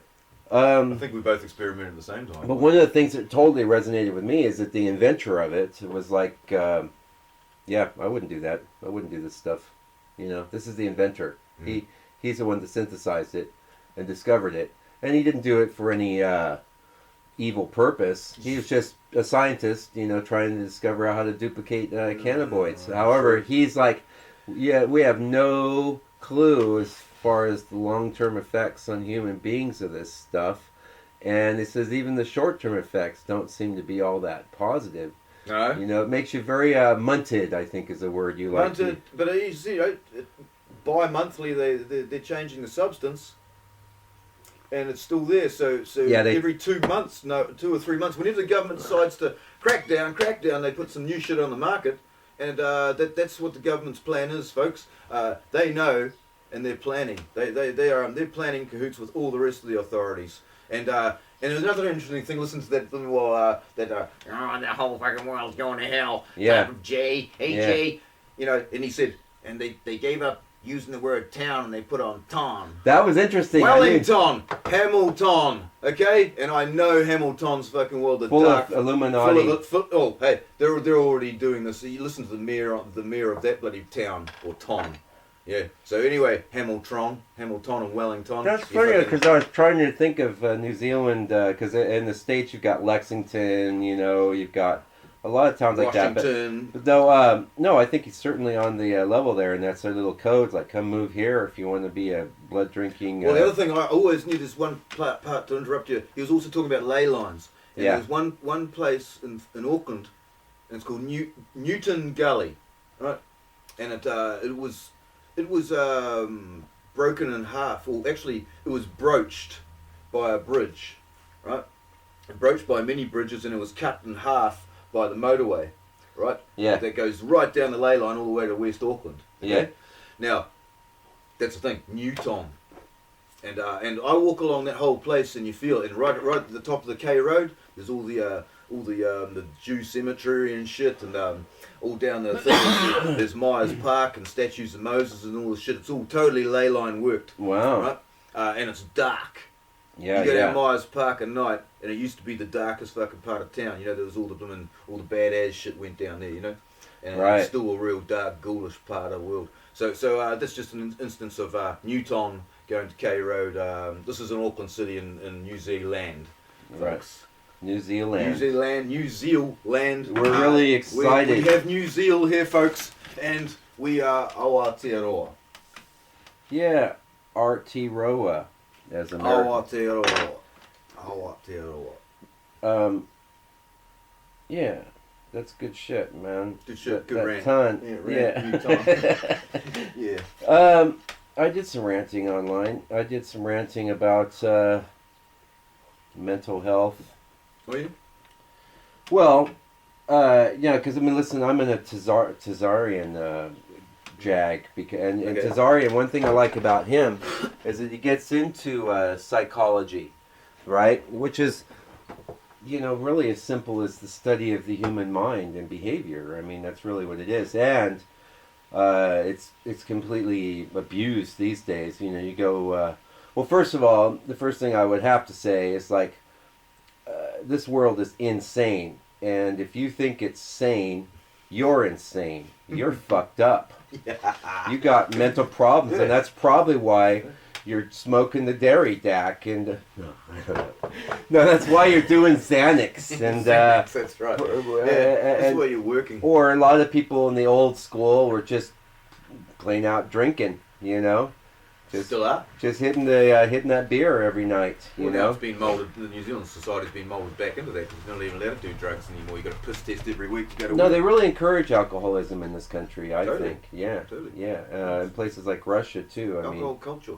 I um, think we both experimented at the same time. but one of the things that totally resonated with me is that the inventor of it was like, yeah, I wouldn't do that. I wouldn't do this stuff. You know, this is the inventor. He's the one that synthesized it and discovered it, and he didn't do it for any evil purpose. He was just a scientist, you know, trying to discover how to duplicate cannabinoids. However, he's like, yeah, we have no clue as far as the long-term effects on human beings of this stuff. And it says even the short-term effects don't seem to be all that positive. No. You know, it makes you very munted, I think is a word you like. Hunted, but you see, bi-monthly they're changing the substance, and it's still there. So Yeah, every 2 months, 2 or 3 months, whenever the government decides to crack down, they put some new shit on the market, and that's what the government's plan is, folks. They know, and they're planning. They're planning in cahoots with all the rest of the authorities. And there's another interesting thing. Listen to that little Oh, the whole fucking world's going to hell. Yeah. Type of Jay. Hey, Yeah. Jay. you know, and he said, And they gave up using the word town and they put on ton. That was interesting. I mean, Wellington, Hamilton, okay? And I know Hamilton's fucking world, the full dark, of Illuminati. oh, hey, they're already doing this. You listen to the mayor of that bloody town or town. Yeah. So anyway, Hamilton, and Wellington. That's you funny fucking- because I was trying to think of New Zealand because in the States you've got Lexington, you know, you've got a lot of towns like that. Washington. But though, no, I think he's certainly on the level there, and that's their little codes like come move here if you want to be a blood drinking. Well, the other thing I always knew, this one part to interrupt you. He was also talking about ley lines. And Yeah. There's one place in Auckland, and it's called Newton Gully, right? And it was broken in half. Well, actually, it was broached by a bridge, right? Broached by many bridges, and it was cut in half by the motorway, right? Yeah. That goes right down the ley line all the way to West Auckland. Yeah. Now, that's the thing, Newton. And I walk along that whole place, and you feel it. And right at the top of the K Road, there's all the Jew cemetery and shit, and all down the thing. There's Myers Park and statues of Moses and all the shit. It's all totally ley line worked, Wow. right? And it's dark. Yeah, You go yeah. down Myers Park at night, and it used to be the darkest fucking part of town. You know, there was all the badass shit went down there. You know, and Right. it's still a real dark, ghoulish part of the world. So that's just an instance of Newton going to K Road. This is in Auckland City in New Zealand. Right. Folks. New Zealand. New Zealand. We're really excited. We have New Zealand here, folks, and we are Aotearoa. Yeah, Aotearoa, as American. Aotearoa. Yeah, that's good shit, man. Good shit, good that rant. Ton. Yeah, rant, Yeah. Yeah. I did some ranting online. I did some ranting about mental health. Are you? Well, yeah, because I mean, listen, I'm in a Tazarian jag, and Okay. Tazarian. One thing I like about him is that he gets into psychology, right? Which is, you know, really as simple as the study of the human mind and behavior. I mean, that's really what it is, and it's completely abused these days. You know, you go. Well, first of all, the first thing I would have to say is like, this world is insane, and if you think it's sane, you're insane. You're fucked up. You got mental problems, and that's probably why you're smoking the dairy DAC. And no, that's why you're doing Xanax. And That's right. That's and- where you're working. or a lot of people in the old school were just plain out drinking, you know. Still are. Just hitting that beer every night, you Well, now know. it's been moulded. The New Zealand society's been moulded back into that. You're not even allowed to do drugs anymore. You got a piss test every week to go to No, work. they really encourage alcoholism in this country. I Totally. think, yeah, Totally. yeah. In places like Russia too. I Alcohol mean, culture.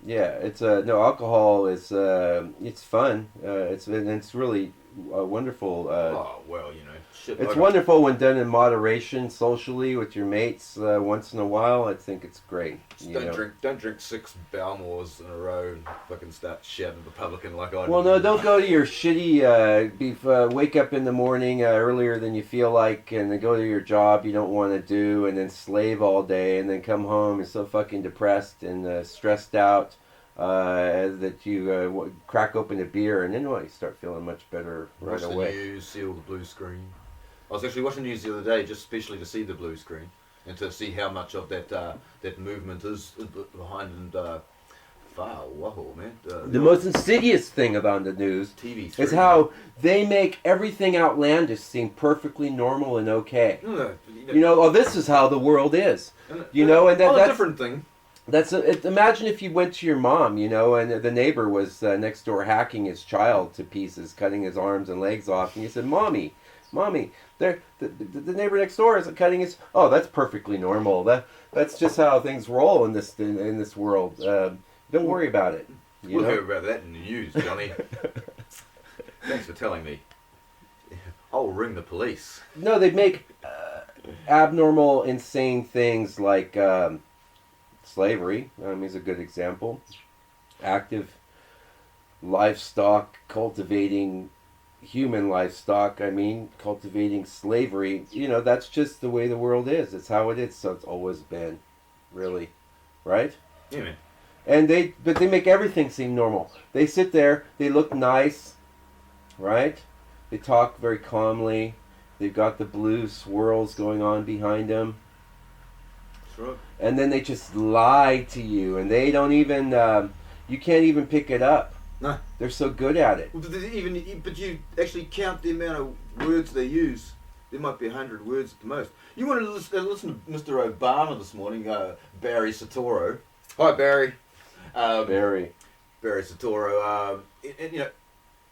yeah, it's no alcohol is it's fun. It's really wonderful. Oh well, you know, shit. It's like wonderful when done in moderation, socially with your mates once in a while. I think it's great. Just You know? don't drink 6 Balmores in a row and fucking start shouting Republican like I do. Well, no, don't go to your shitty. Wake up in the morning earlier than you feel like, and then go to your job you don't want to do, and then slave all day, and then come home and so fucking depressed and stressed out that you crack open a beer, and then you start feeling much better right Watch away. the news, see all the blue screen. I was actually watching the news the other day, just especially to see the blue screen and to see how much of that movement is behind and far wow, man. The most insidious thing about the news TV3 is how they make everything outlandish seem perfectly normal and okay. No, You know, oh, this is how the world is. You know, and that's a that's different thing. Imagine if you went to your mom, you know, and the neighbor was next door hacking his child to pieces, cutting his arms and legs off, and you said, "Mommy, the neighbor next door is cutting his." Oh, that's perfectly normal. That's just how things roll in this world. Don't worry about it. You We'll know? hear about that in the news, Johnny. Thanks for telling me. I'll ring the police. No, they make abnormal, insane things like slavery. Is a good example. Active livestock cultivating human livestock. Cultivating slavery. You know, that's just the way the world is. It's how it is. So it's always been, really, right? Yeah, man. And they make everything seem normal. They sit there. They look nice, right? They talk very calmly. They've got the blue swirls going on behind them. That's right. And then they just lie to you, and they don't even. You can't even pick it up. No. They're so good at it. Well, but you actually count the amount of words they use. There might be 100 words at the most. You want to listen to Mr. Obama this morning, Barry Soetoro. Hi, Barry. Very. Barry Soetoro. And you know,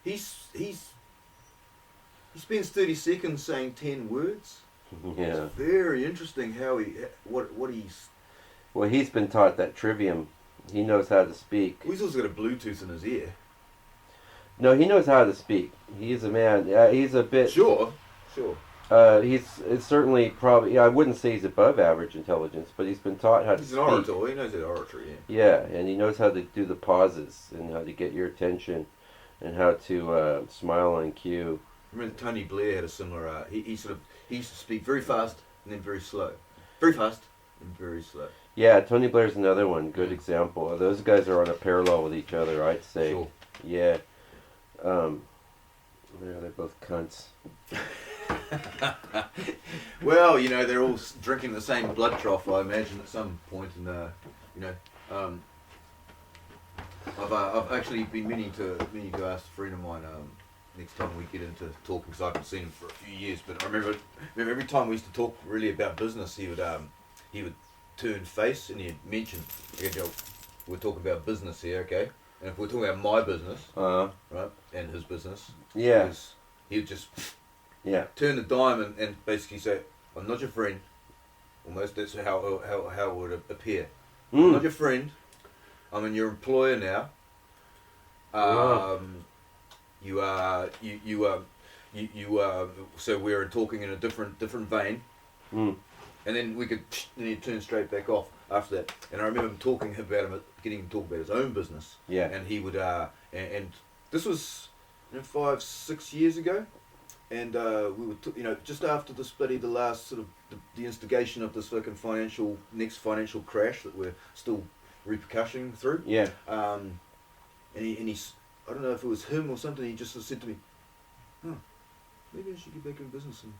he spends 30 seconds saying 10 words. Yeah. It's very interesting how what he's. Well, he's been taught that trivium. He knows how to speak. Well, he's also got a Bluetooth in his ear. No, he knows how to speak. He's a man. He's a bit. Sure. It's certainly probably. I wouldn't say he's above average intelligence, but he's been taught how to He's speak. an orator. He knows that oratory. Yeah. Yeah, and he knows how to do the pauses and how to get your attention, and how to smile on cue. I remember Tony Blair had a similar. He used to speak very fast and then very slow, very fast and very slow. Yeah, Tony Blair's another one. Good example. Those guys are on a parallel with each other, I'd say. Sure. Yeah. They're both cunts. Well, you know, they're all drinking the same blood trough, I imagine, at some point, and you know, I've actually been meaning to ask a friend of mine next time we get into talking, because I haven't seen him for a few years. But I remember every time we used to talk really about business, he would turn face and he'd mention, okay, Joe, we're talking about business here, okay? And if we're talking about my business, right, and his business, Yeah. he would just Yeah. turn the dime and basically say, I'm not your friend. Almost that's how it would appear. I'm not your friend. I'm your employer now. Wow. So we're talking in a different vein. Mm. And then he'd turn straight back off after that. And I remember him getting him to talk about his own business. Yeah. And he would, and this was 5-6 years ago. And we were, just after the split, the last sort of the instigation of this fucking next financial crash that we're still repercussioning through. Yeah. And he's, I don't know if it was him or something. He just sort of said to me, maybe I should get back in business and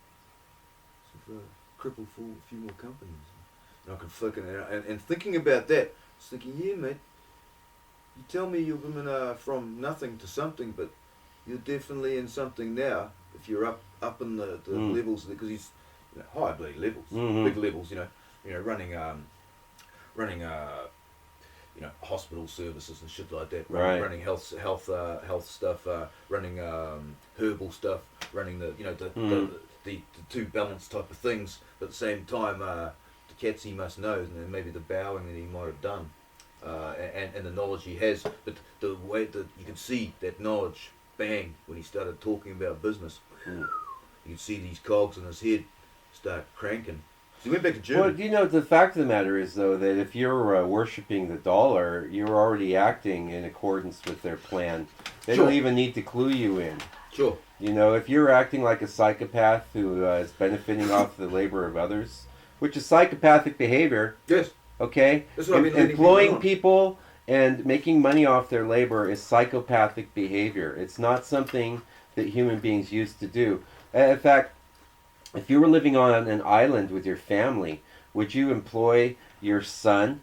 sort of cripple for a few more companies. And I could fucking and thinking about that, I was thinking, yeah, mate. You tell me you're women from nothing to something, but you're definitely in something now. If you're up in the levels, because he's high bloody levels, Mhm. big levels, running you know, hospital services and shit like that. Right. Running health stuff, running herbal stuff, running the the two balance type of things. But at the same time, the cats he must know, and then maybe the bowing that he might have done, and the knowledge he has. But the way that you can see that knowledge, bang, when he started talking about business, you can see these cogs in his head start cranking. So he went back to Germany. Well, the fact of the matter is, though, that if you're worshipping the dollar, you're already acting in accordance with their plan. They Sure. don't even need to clue you in. Sure. If you're acting like a psychopath who is benefiting off the labor of others, which is psychopathic behavior, Yes. okay? That's what I've been leading Employing on. people and making money off their labor is psychopathic behavior. It's not something that human beings used to do. In fact, if you were living on an island with your family, would you employ your son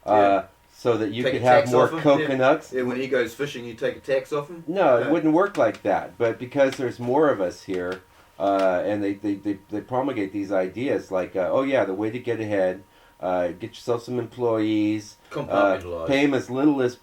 Yeah. so that you Take could a have tax more off him? coconuts? Yeah, when he goes fishing, you take a tax off him? No, it Yeah. wouldn't work like that. But because there's more of us here, and they promulgate these ideas like, oh yeah, the way to get ahead, get yourself some employees, Compartmentalize. pay them as little as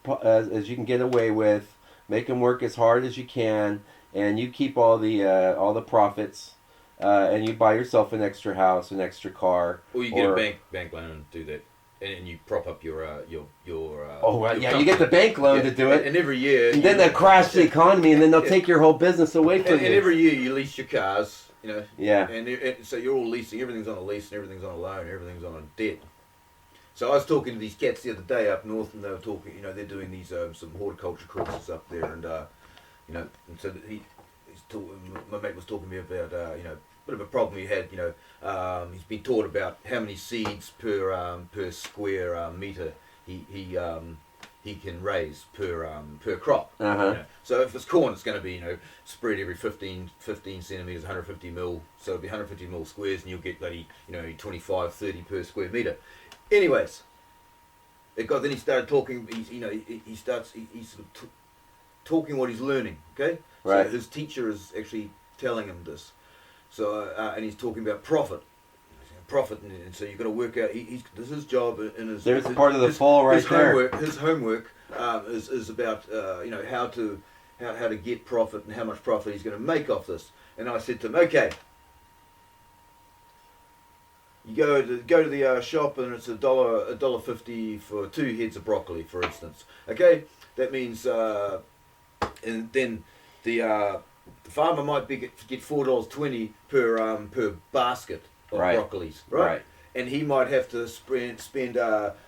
you can get away with, make them work as hard as you can, and you keep all the profits, and you buy yourself an extra house, an extra car. Or you get a bank loan and do that. And you prop up your Oh, right, your yeah, company. you get the bank loan to do it. And every year... And then they'll crash the economy, and then they'll take your whole business away from And you. every year you lease your cars, you know. Yeah. And so you're all leasing. Everything's on a lease, and everything's on a loan, everything's on a debt. So I was talking to these cats the other day up north, and they were talking. You know, they're doing these some horticulture courses up there, and and so my mate was talking to me about a bit of a problem he had. He's been taught about how many seeds per square meter he can raise per crop. Uh-huh. So if it's corn, it's going to be spread every 15 centimeters, 150 mil. So it'll be 150 mil squares, and you'll get bloody 25, 30 per square meter. Anyways, then he started talking. He's sort of talking what he's learning. Okay, Right. So his teacher is actually telling him this. So and he's talking about profit, and so you've got to work out. This is his job in his. There's part of the fall right there. His homework is about how to get profit and how much profit he's going to make off this. And I said to him, okay. You go to the shop and it's $1.50 for 2 heads of broccoli, for instance. Okay, that means and then the farmer might get $4.20 per basket of Right. broccolis, right? And he might have to spend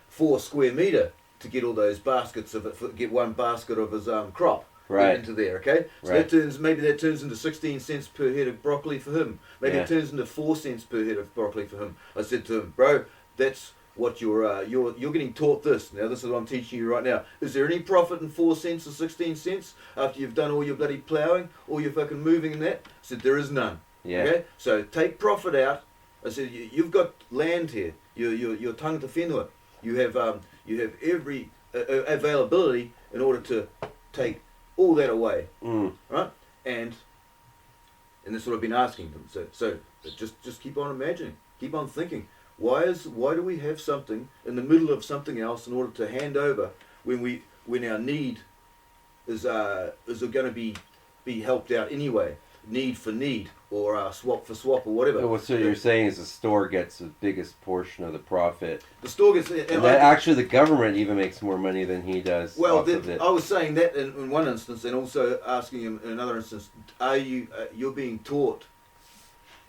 4 square meter to get all those baskets of it, get one basket of his crop. Right. Into there, okay? So Right. maybe that turns into 16 cents per head of broccoli for him. Maybe Yeah. it turns into 4 cents per head of broccoli for him. I said to him, bro, that's what you're getting taught this. Now this is what I'm teaching you right now. Is there any profit in 4 cents or 16 cents after you've done all your bloody ploughing, all your fucking moving and that? I said, there is none. Yeah. Okay? So take profit out. I said, you've got land here. You're tangata whenua. You have every availability in order to take all that away, right? And that's what I've been asking them. So just keep on imagining, keep on thinking. Why do we have something in the middle of something else in order to hand over when our need is going to be helped out anyway? Need for need, or swap for swap, or whatever. Well, so you're saying is the store gets the biggest portion of the profit. The store gets. And that actually the government even makes more money than he does. Well, off of it. I was saying that in one instance, and also asking him in another instance, are you're being taught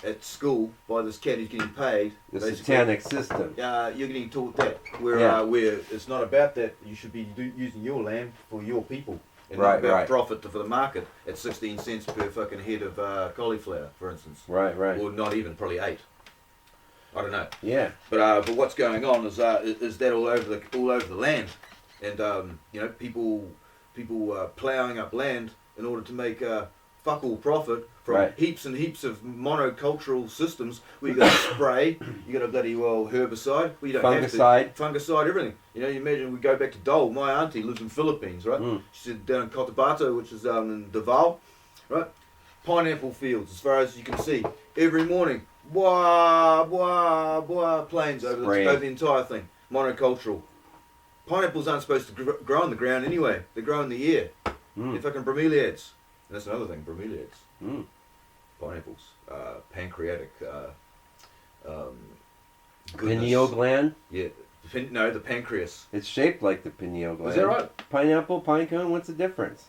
at school by this cat who's getting paid? The basically, satanic system. you're getting taught that where Yeah. where it's not about that. You should be using your land for your people, and Right, not about right. profit for the market at 16 cents per fucking head of cauliflower, for instance, Right. or not even, probably 8. I don't know. Yeah. But what's going on is that all over the land, and people ploughing up land in order to make fuck all profit from Right. heaps and heaps of monocultural systems where you got to spray, you got a bloody herbicide, well, you don't Fungicide. have to, fungicide, everything. You imagine we go back to Dole. My auntie lives in Philippines, right? She's down in Cotabato, which is in Davao, right? Pineapple fields as far as you can see every morning. Blah, blah, blah, planes over Spraying. the entire thing. Monocultural. pineapples aren't supposed to grow on the ground anyway. They grow in the air. Mm. They're fucking bromeliads. And that's another thing, bromeliads. Mm. Pineapples. Pancreatic. Pineal gland. Yeah. No, the pancreas. It's shaped like the pineal gland. Is that right? Pineapple, pine cone. What's the difference?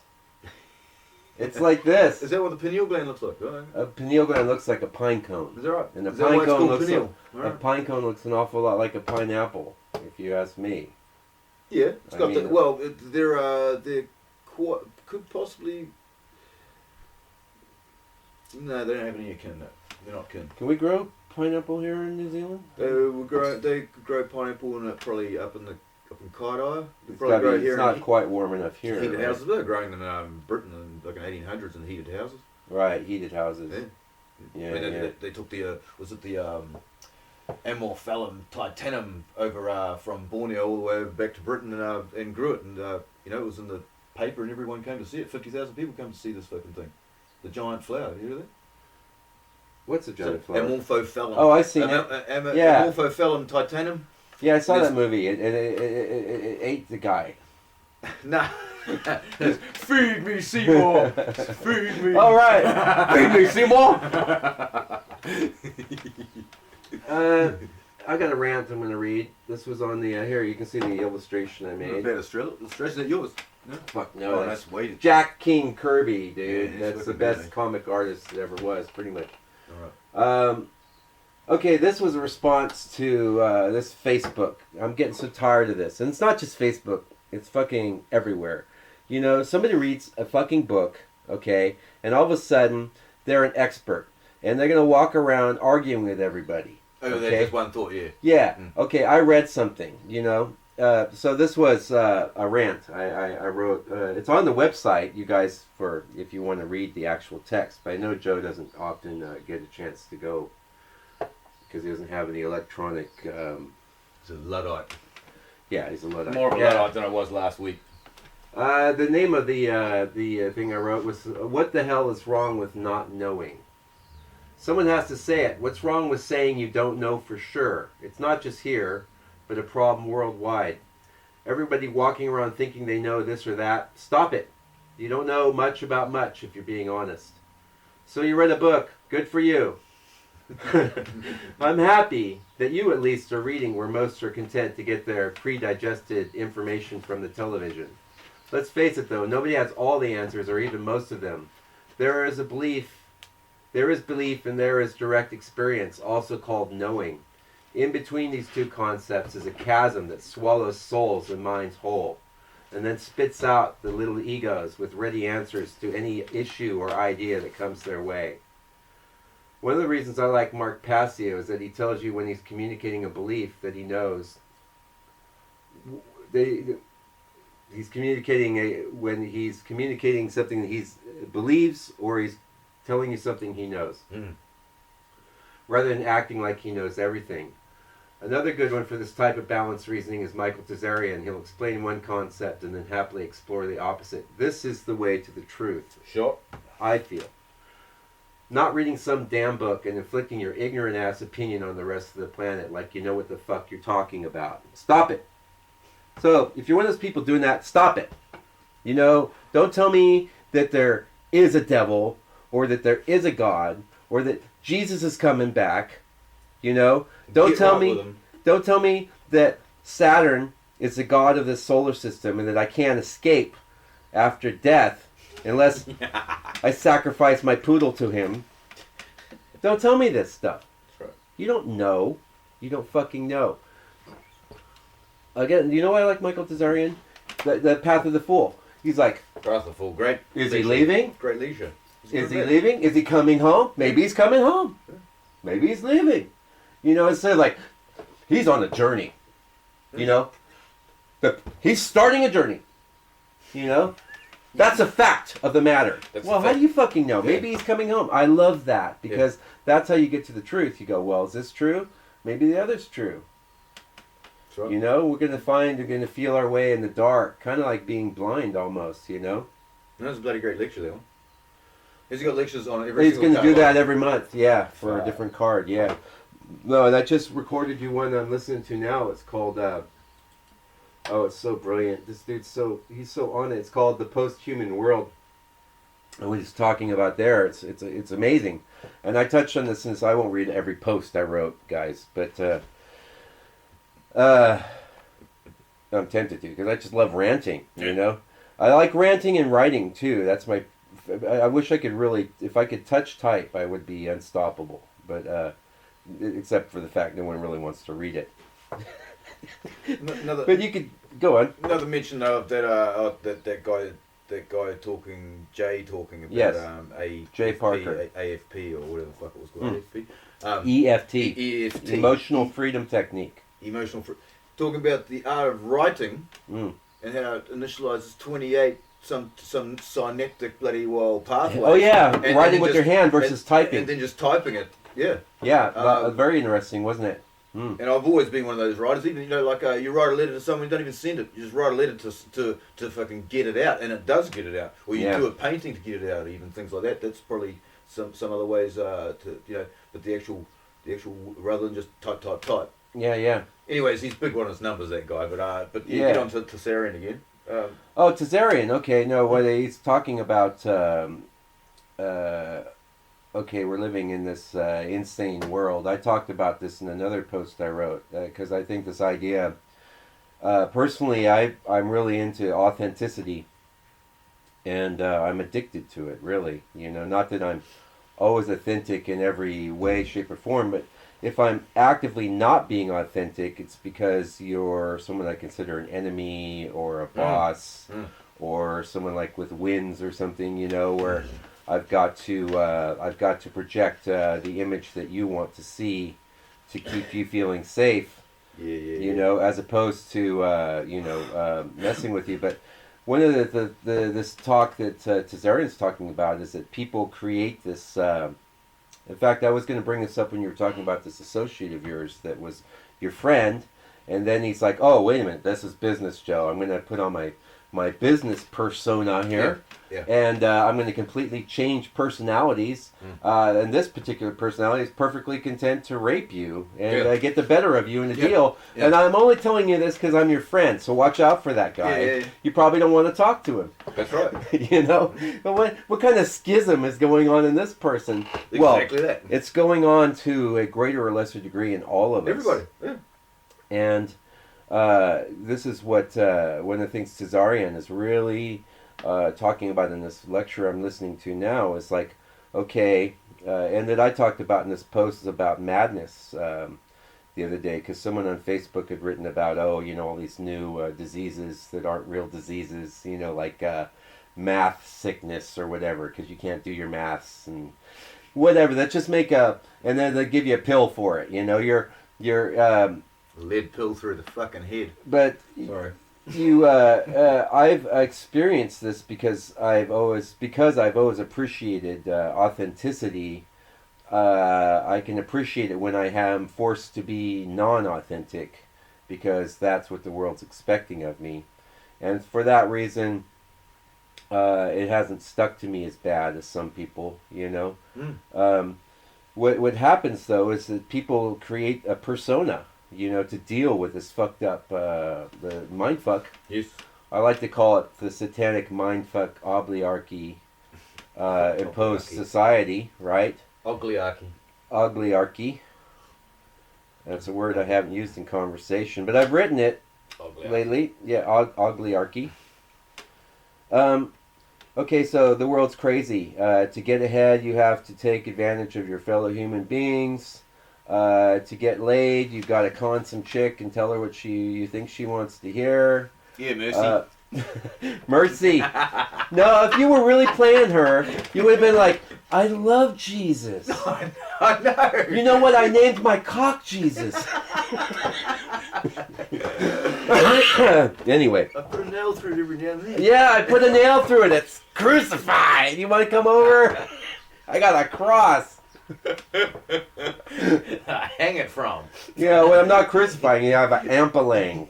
It's like this. Is that what the pineal gland looks like? Oh, A pineal gland looks like a pine cone. is that right? And a Is that why pine it's cone called looks pineal? a Alright. pine cone looks an awful lot like a pineapple, if you ask me. Yeah, it's I got mean- they're quite, could possibly. No, they don't have any akin. No, they're not kin. Can we grow pineapple here in New Zealand? They could grow pineapple in probably up in Kaidai. They It's, probably grow it's here not in quite warm enough here. heated Right? houses. They're growing in Britain in like in 1800s in heated houses. Right, heated houses. Yeah. Yeah, I mean, yeah. they took the was it the Amorphalum titanum over from Borneo all the way over back to Britain and grew it, and you know, it was in the paper and everyone came to see it. 50,000 people came to see this fucking thing. The giant flower, you hear that? What's a giant flower? Amorphophallum. Oh, I seen it. Yeah. Amorphophallum titanum. Yeah, I saw This- that movie. It ate the guy. Nah. Feed me, Seymour. Feed me. All right. Feed me, Seymour. I got a rant I'm going to read. This was on the here. You can see the illustration I made. Stretch that yours. No. Fuck no, Oh, that's that's weighted. Jack King Kirby, dude. Yeah, he's That's the fucking best busy. comic artist that ever was, pretty much. All right. Okay, this was a response to this Facebook. I'm getting so tired of this. And it's not just Facebook. It's fucking everywhere. You know, somebody reads a fucking book, okay, and all of a sudden, they're an expert. And they're going to walk around arguing with everybody. Oh, okay? that's just one thought, yeah. Yeah, Mm. okay, I read something, you know. So this was a rant I wrote. It's on the website, you guys, for if you want to read the actual text. But I know Joe doesn't often get a chance to go because he doesn't have any electronic. It's a Luddite. Yeah, he's a Luddite. More of a Yeah. Luddite than I was last week. The name of the thing I wrote was "What the hell is wrong with not knowing?" Someone has to say it. What's wrong with saying you don't know for sure? It's not just here, but a problem worldwide. Everybody walking around thinking they know this or that. Stop it. You don't know much about much if you're being honest. So you read a book. Good for you. I'm happy that you at least are reading where most are content to get their pre-digested information from the television. Let's face it though, nobody has all the answers or even most of them. There is belief and there is direct experience, also called knowing. In between these two concepts is a chasm that swallows souls and minds whole, and then spits out the little egos with ready answers to any issue or idea that comes their way. One of the reasons I like Mark Passio is that he tells you when he's communicating a belief that he knows. He's communicating when he's communicating something that he believes, or he's telling you something he knows, rather than acting like he knows everything. Another good one for this type of balanced reasoning is Michael Tazarian. He'll explain one concept and then happily explore the opposite. This is the way to the truth, Sure. I feel. Not reading some damn book and inflicting your ignorant ass opinion on the rest of the planet like you know what the fuck you're talking about. Stop it. So, if you're one of those people doing that, stop it. You know, don't tell me that there is a devil, or that there is a God, or that Jesus is coming back. You know, don't tell me that Saturn is the god of this solar system and that I can't escape after death unless I sacrifice my poodle to him. Don't tell me this stuff. That's right. You don't know. You don't fucking know. Again, you know why I like Michael Tazarian? The Path of the Fool. He's like, Path of the Fool. Great. is he leisure. leaving? Great leisure. Is he leaving? Is he coming home? Maybe he's coming home. Maybe he's leaving. You know, instead of like, he's on a journey. You know? He's starting a journey. You know? That's a fact of the matter. That's Well, a how fact. do you fucking know? Maybe he's coming home. I love that because that's how you get to the truth. You go, well, is this true? Maybe the other's true. That's right. You know, we're going to feel our way in the dark. Kind of like being blind almost, you know? That's a bloody great lecture, that one. Has he got lectures on every He's single going to do card? that every month, yeah, for Wow. a different card, yeah. No, and I just recorded you one I'm listening to now. It's called Oh, it's so brilliant. This dude's he's so on it. It's called The Post-Human World. And what he's talking about there, it's amazing. And I touched on this since I won't read every post I wrote, guys, but I'm tempted to because I just love ranting, you know? I like ranting and writing too. That's my I wish I could really, if I could touch type, I would be unstoppable. But except for the fact no one really wants to read it. Another, But you could go on. another mention of that guy talking, Jay talking about Yes. Jay AFP, Parker. AFP or whatever the fuck it was called. AFP. EFT, EFT. Emotional Freedom Technique. Emotional. Talking about the art of writing Mm. and how it initializes 28 some synaptic bloody well pathways. Oh yeah, And writing then with your just- hand versus typing. and then just typing it. Yeah. Yeah, Um, very interesting, wasn't it? Mm. And I've always been one of those writers. Even like you write a letter to someone, you don't even send it. You just write a letter to fucking get it out, and it does get it out. Or you Yeah. do a painting to get it out, even things like that. That's probably some other ways to but the actual rather than just type. Yeah, yeah. Anyways, he's big on his numbers, that guy. But Yeah. get on to Tsarian again. Oh, Tazarian. Okay, no, what he's talking about. Okay, we're living in this insane world. I talked about this in another post I wrote because I think this idea. Personally, I'm really into authenticity, and I'm addicted to it. Really, not that I'm always authentic in every way, shape, or form, but if I'm actively not being authentic, it's because you're someone I consider an enemy or a boss or someone like with wins or something, where I've got to project the image that you want to see to keep you feeling safe, as opposed to messing with you. But one of the this talk that Tazarian's talking about is that people create this. In fact, I was going to bring this up when you were talking about this associate of yours that was your friend, and then he's like, "Oh, wait a minute, this is business, Joe. I'm going to put on my business persona here, and I'm going to completely change personalities. And this particular personality is perfectly content to rape you and get the better of you in a deal. Yeah. And I'm only telling you this because I'm your friend, so watch out for that guy. Yeah. You probably don't want to talk to him." That's right. But what kind of schism is going on in this person? Exactly that. It's going on to a greater or lesser degree in all of us. Everybody. Yeah. And this is what one of the things Tazarian is really talking about in this lecture I'm listening to now is like, okay, and that I talked about in this post is about madness the other day, because someone on Facebook had written about, all these new diseases that aren't real diseases, like math sickness or whatever, because you can't do your maths and whatever. That just and then they give you a pill for it. You're Lead pill through the fucking head. but Sorry. I've experienced this because I've always appreciated authenticity. I can appreciate it when I am forced to be non-authentic, because that's what the world's expecting of me, and for that reason, it hasn't stuck to me as bad as some people. What happens though is that people create a persona, to deal with this fucked up the mindfuck. Yes. I like to call it the satanic mindfuck obligarchy imposed society, right? Ogliarchy. Ogliarchy. That's a word I haven't used in conversation, but I've written it lately. Yeah, ogliarchy. Okay, so the world's crazy. To get ahead, you have to take advantage of your fellow human beings. To get laid, you've got to con some chick and tell her what you think she wants to hear. Yeah, Mercy. Mercy. No, if you were really playing her, you would have been like, "I love Jesus. I know. You know what? I named my cock Jesus." Anyway. I put a nail through it every now and then. Yeah, I put a nail through it. It's crucified. You want to come over? I got a cross. Hang it from. Yeah, well, I'm not crucifying you. I have an ampling.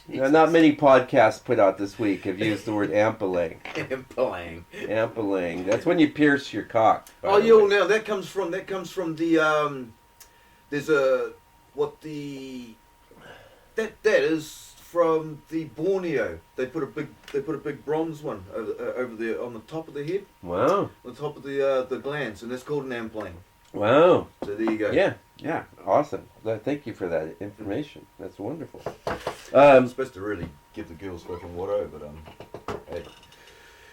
Now, not many podcasts put out this week have used the word ampling. Ampling. Ampling. That's when you pierce your cock. Oh, now that comes from the there's a That is from the Borneo. They put a big bronze one over there on the top of the head, Wow. on the top of the glands, and that's called an amplane. Wow. So there you go. Yeah. Awesome. Thank you for that information. That's wonderful. I'm supposed to really give the girls fucking water, but hey.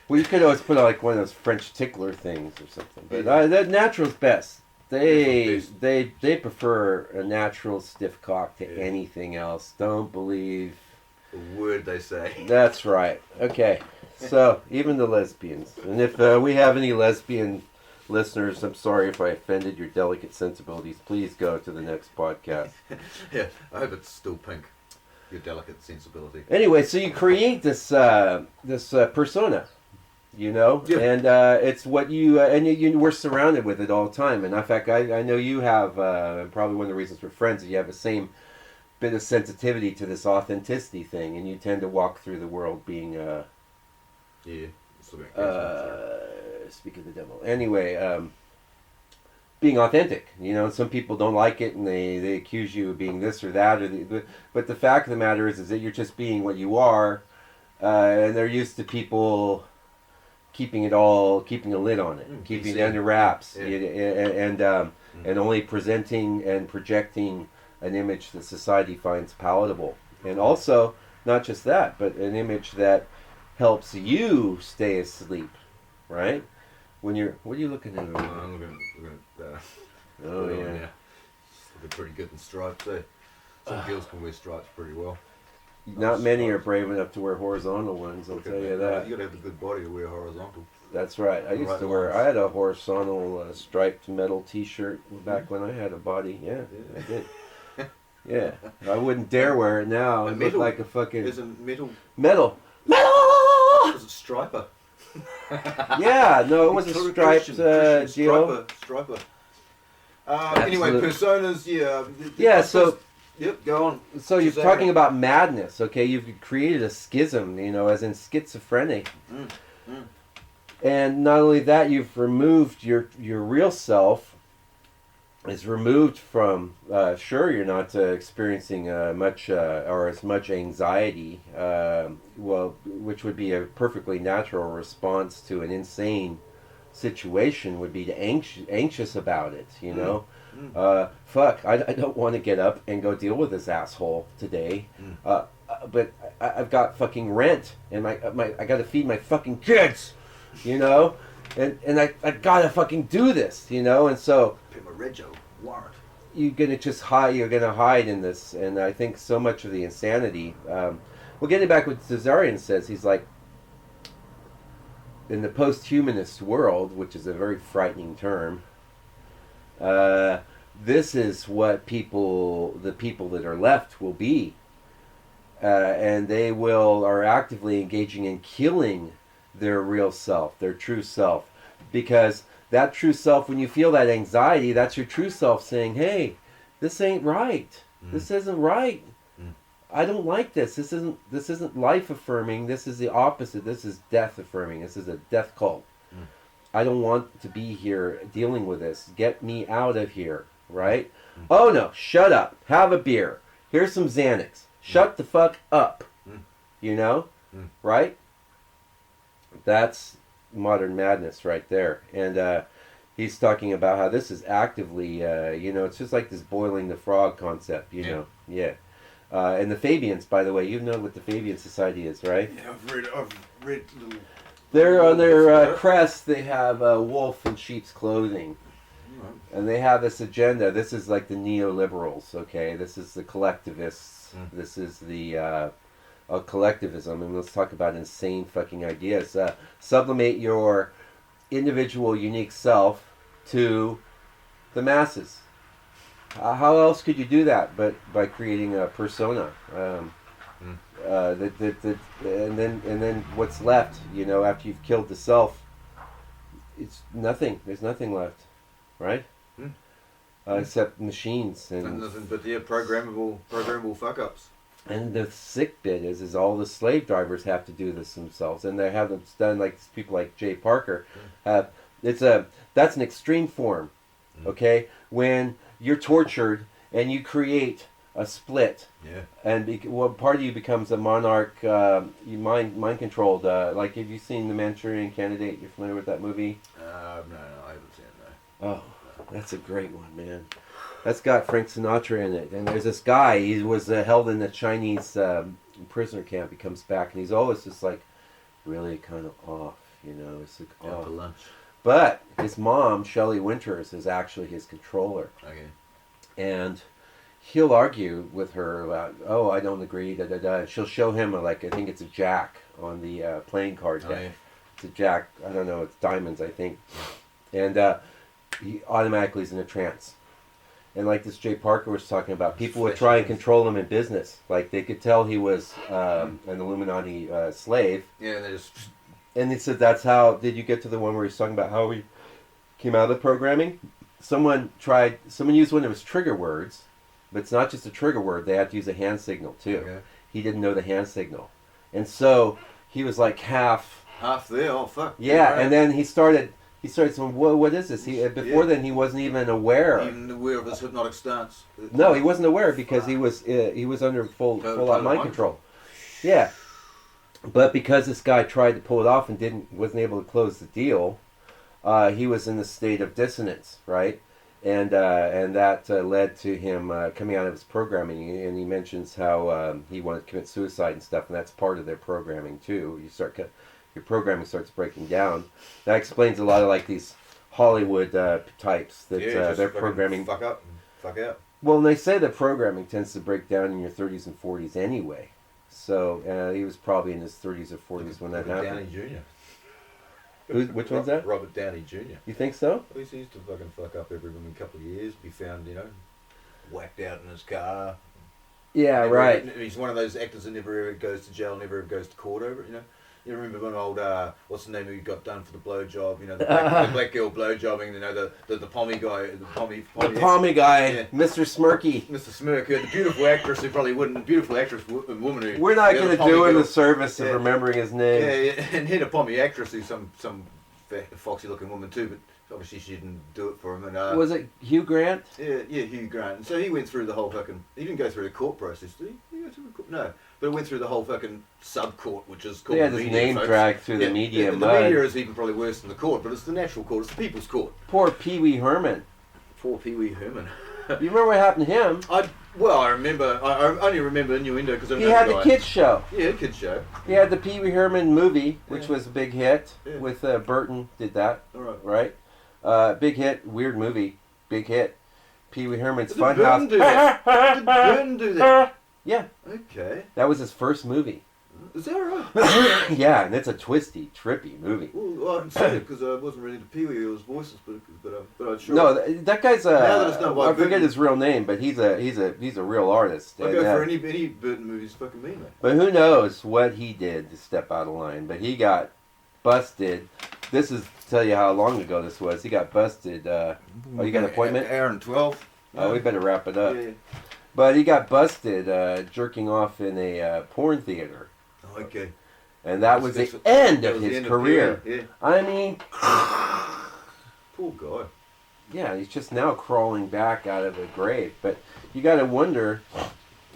Well, you could always put like one of those French tickler things or something. But that natural's best. They prefer a natural stiff cock to anything else. Don't believe. The word they say. That's right. Okay. So even the lesbians, and if we have any lesbian listeners, I'm sorry if I offended your delicate sensibilities. Please go to the next podcast. Yeah, I hope it's still pink. Your delicate sensibility. Anyway, so you create this persona, you know, Yeah. and it's what you and we're surrounded with it all the time. And in fact, I know you have probably one of the reasons we're friends is you have the same bit of sensitivity to this authenticity thing, and you tend to walk through the world being Yeah. Still got speak of the devil. Anyway, being authentic, you know. Some people don't like it, and they accuse you of being this or that, but the fact of the matter is that you're just being what you are, and they're used to people keeping a lid on it, keeping it under wraps, and only presenting and projecting an image that society finds palatable, and also not just that, but an image that helps you stay asleep, right? When you're, what are you looking at? I'm looking at Oh yeah. Looking pretty good in stripes, eh? Some girls can wear stripes pretty well. Not many are brave enough to wear horizontal ones. I'll tell you that. You gotta have a good body to wear horizontal. That's right. I used to wear. I had a horizontal striped metal T-shirt back when I had a body. Yeah, I did. Yeah, I wouldn't dare wear it now. It looked like a fucking There's a metal. metal. There's a striper. Yeah, no, it was a striped deal. Striper. Anyway, Absolutely. personas. Yeah. Yeah, so Yep. Go on. so you're Cesare. talking about madness, okay? You've created a schism, you know, as in schizophrenic. And not only that, you've removed your real self. Is removed from. Sure, you're not experiencing much or as much anxiety. Well, which would be a perfectly natural response to an insane situation. Would be to anxious about it. You know, fuck. I don't want to get up and go deal with this asshole today. But I've got fucking rent, and I got to feed my fucking kids. You know, and I gotta fucking do this. You know, and so. Pimareggio warrant. You're gonna hide in this, and I think so much of the insanity. Well, getting back what Cesarian says, he's like, in the post-humanist world, which is a very frightening term. This is what the people that are left will be, and they are actively engaging in killing their real self, their true self, because. That true self, when you feel that anxiety, that's your true self saying, hey, this ain't right. This isn't right. I don't like this. This isn't life affirming. This is the opposite. This is death affirming. This is a death cult. I don't want to be here dealing with this. Get me out of here, right? Oh no, shut up. Have a beer. Here's some Xanax. Shut the fuck up. You know? Right? That's modern madness right there. And he's talking about how this is actively you know, it's just like this boiling the frog concept, you know. And the Fabians, by the way, you know what the Fabian Society is, right? Yeah, I've read little. They're on their crest, they have a wolf in sheep's clothing. And they have this agenda. This is like the neoliberals, okay? This is the collectivists. This is the collectivism, and let's talk about insane fucking ideas. Sublimate your individual, unique self to the masses. How else could you do that but by creating a persona? And then what's left? You know, after you've killed the self, it's nothing. There's nothing left, right? Except machines and nothing but programmable fuck ups. And the sick bit is all the slave drivers have to do this themselves, and they haven't done like people like Jay Parker. That's an extreme form, okay? When you're tortured and you create a split, Yeah. and part of you becomes a monarch. You mind controlled. Like, have you seen The Manchurian Candidate? You're familiar with that movie? No, I haven't seen it. No. Oh, that's a great one, man. That's got Frank Sinatra in it. And there's this guy, he was held in a Chinese prisoner camp. He comes back, and he's always just like really kind of off, you know. It's like, Out off. for lunch. But his mom, Shelley Winters, is actually his controller. Okay. And he'll argue with her about, oh, I don't agree, da da da. And she'll show him, I think it's a jack on the playing card deck. Oh, yeah. It's a jack, I don't know, it's diamonds, I think. And he automatically is in a trance. And like this Jay Parker was talking about, people would try and control him in business. Like they could tell he was an Illuminati slave. Yeah, and they just. And they said that's how, did you get to the one where he's talking about how he came out of the programming? Someone used one of his trigger words, but it's not just a trigger word, they had to use a hand signal too. Okay. He didn't know the hand signal. And so he was like half. Half there. Oh fuck. Yeah, Right. and then he started saying, "Whoa, what is this?" Before then, he wasn't even aware. Even aware of his hypnotic stance. No, he wasn't aware because he was under full out mind control. Yeah, but because this guy tried to pull it off and wasn't able to close the deal, he was in a state of dissonance, right? And that led to him coming out of his programming. And he mentions how he wanted to commit suicide and stuff, and that's part of their programming too. Your programming starts breaking down. That explains a lot of like these Hollywood types that just they're fucking programming. Fuck up and fuck out. Well, and they say that programming tends to break down in your 30s and 40s anyway. So he was probably in his 30s or 40s when that Robert happened. Downey Jr. Which one's that? Robert Downey Jr. You think so? He used to fucking fuck up every couple of years. Be found, whacked out in his car. Yeah, right. He's one of those actors that never ever goes to jail, never ever goes to court over it. You remember when old what's the name who got done for the blowjob? The black girl blowjobbing. The pommy guy, the pommy guy, Yeah. Mr. Smirky. Mr. Smirker, the beautiful actress who probably wouldn't, the beautiful actress woman who. We're not the going to pommy do in girl. the service of Yeah. remembering his name. Yeah, and he had a pommy actress who's some foxy looking woman too, but obviously she didn't do it for him. And Was it Hugh Grant? yeah, Hugh Grant. And so he went through the whole fucking. He didn't go through the court process, did he? Did he go through the court? No, but it went through the whole fucking sub court, which is called. He had the his media, name folks. dragged through the media The mud. media is even probably worse than the court, but it's the natural court. It's the people's court. Poor Pee Wee Herman. Poor Pee Wee Herman. You remember what happened to him? I remember. I only remember Innuendo because He had the kids show. Yeah, kids show. He had the Pee Wee Herman movie, which Yeah. was a big hit. Yeah. With Burton did that, All right. right? Big hit, weird movie, big hit. Pee Wee Herman's Did Burton Funhouse. do that? Did Burton do that? Yeah, Okay. that was his first movie. Is that right? Yeah, and it's a twisty, trippy movie. Well, I haven't seen it because I wasn't really to Pee Wee or his voices, but I'm sure. No, that guy's Now that it's done by I forget Burton. his real name, but he's a real artist. I'll And, go for any Burton movies. Fucking me, mate. But who knows what he did to step out of line? But he got busted. This is to tell you how long ago this was. He got busted. Oh, you got an appointment? Hour and 12. Oh, we better wrap it up. Yeah. But he got busted jerking off in a porn theater, Okay. and that was the That's- end that of was the his end of career. Pee Wee, yeah. I mean, Poor guy. yeah, he's just now crawling back out of the grave. But you got to wonder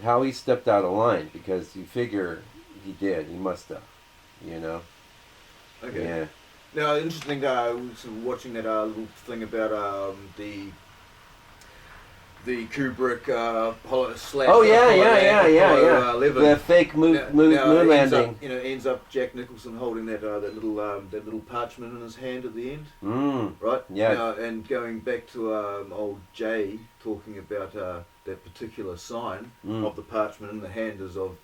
how he stepped out of line, because you figure he did. He must have, you know. Okay. Yeah. Now, interesting. Was watching that little thing about the Kubrick slash. Oh yeah, Apollo yeah. 11. The fake moon Now, ends landing. up, ends up Jack Nicholson holding that little parchment in his hand at the end, right? Yeah. Now, and going back to old Jay talking about that particular sign of the parchment in the hand is of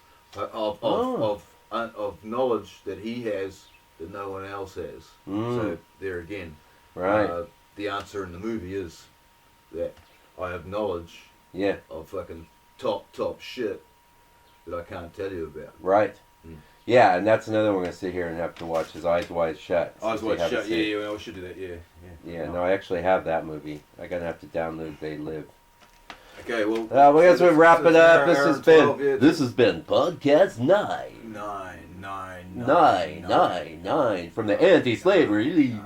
knowledge that he has that no one else has. So there again, Right. the answer in the movie is that I have knowledge Yeah. of fucking top shit that I can't tell you about. Right. Mm. Yeah, and that's another one we're gonna sit here and have to watch his Eyes Wide Shut. Eyes since we Wide haven't Shut. seen it. Yeah, I should do that. Yeah. Yeah, no, I actually have that movie. I'm gonna have to download They Live. Okay, well. Well, I guess we'll wrap it up. This This has been podcast 9. 9 from the anti-slavery league.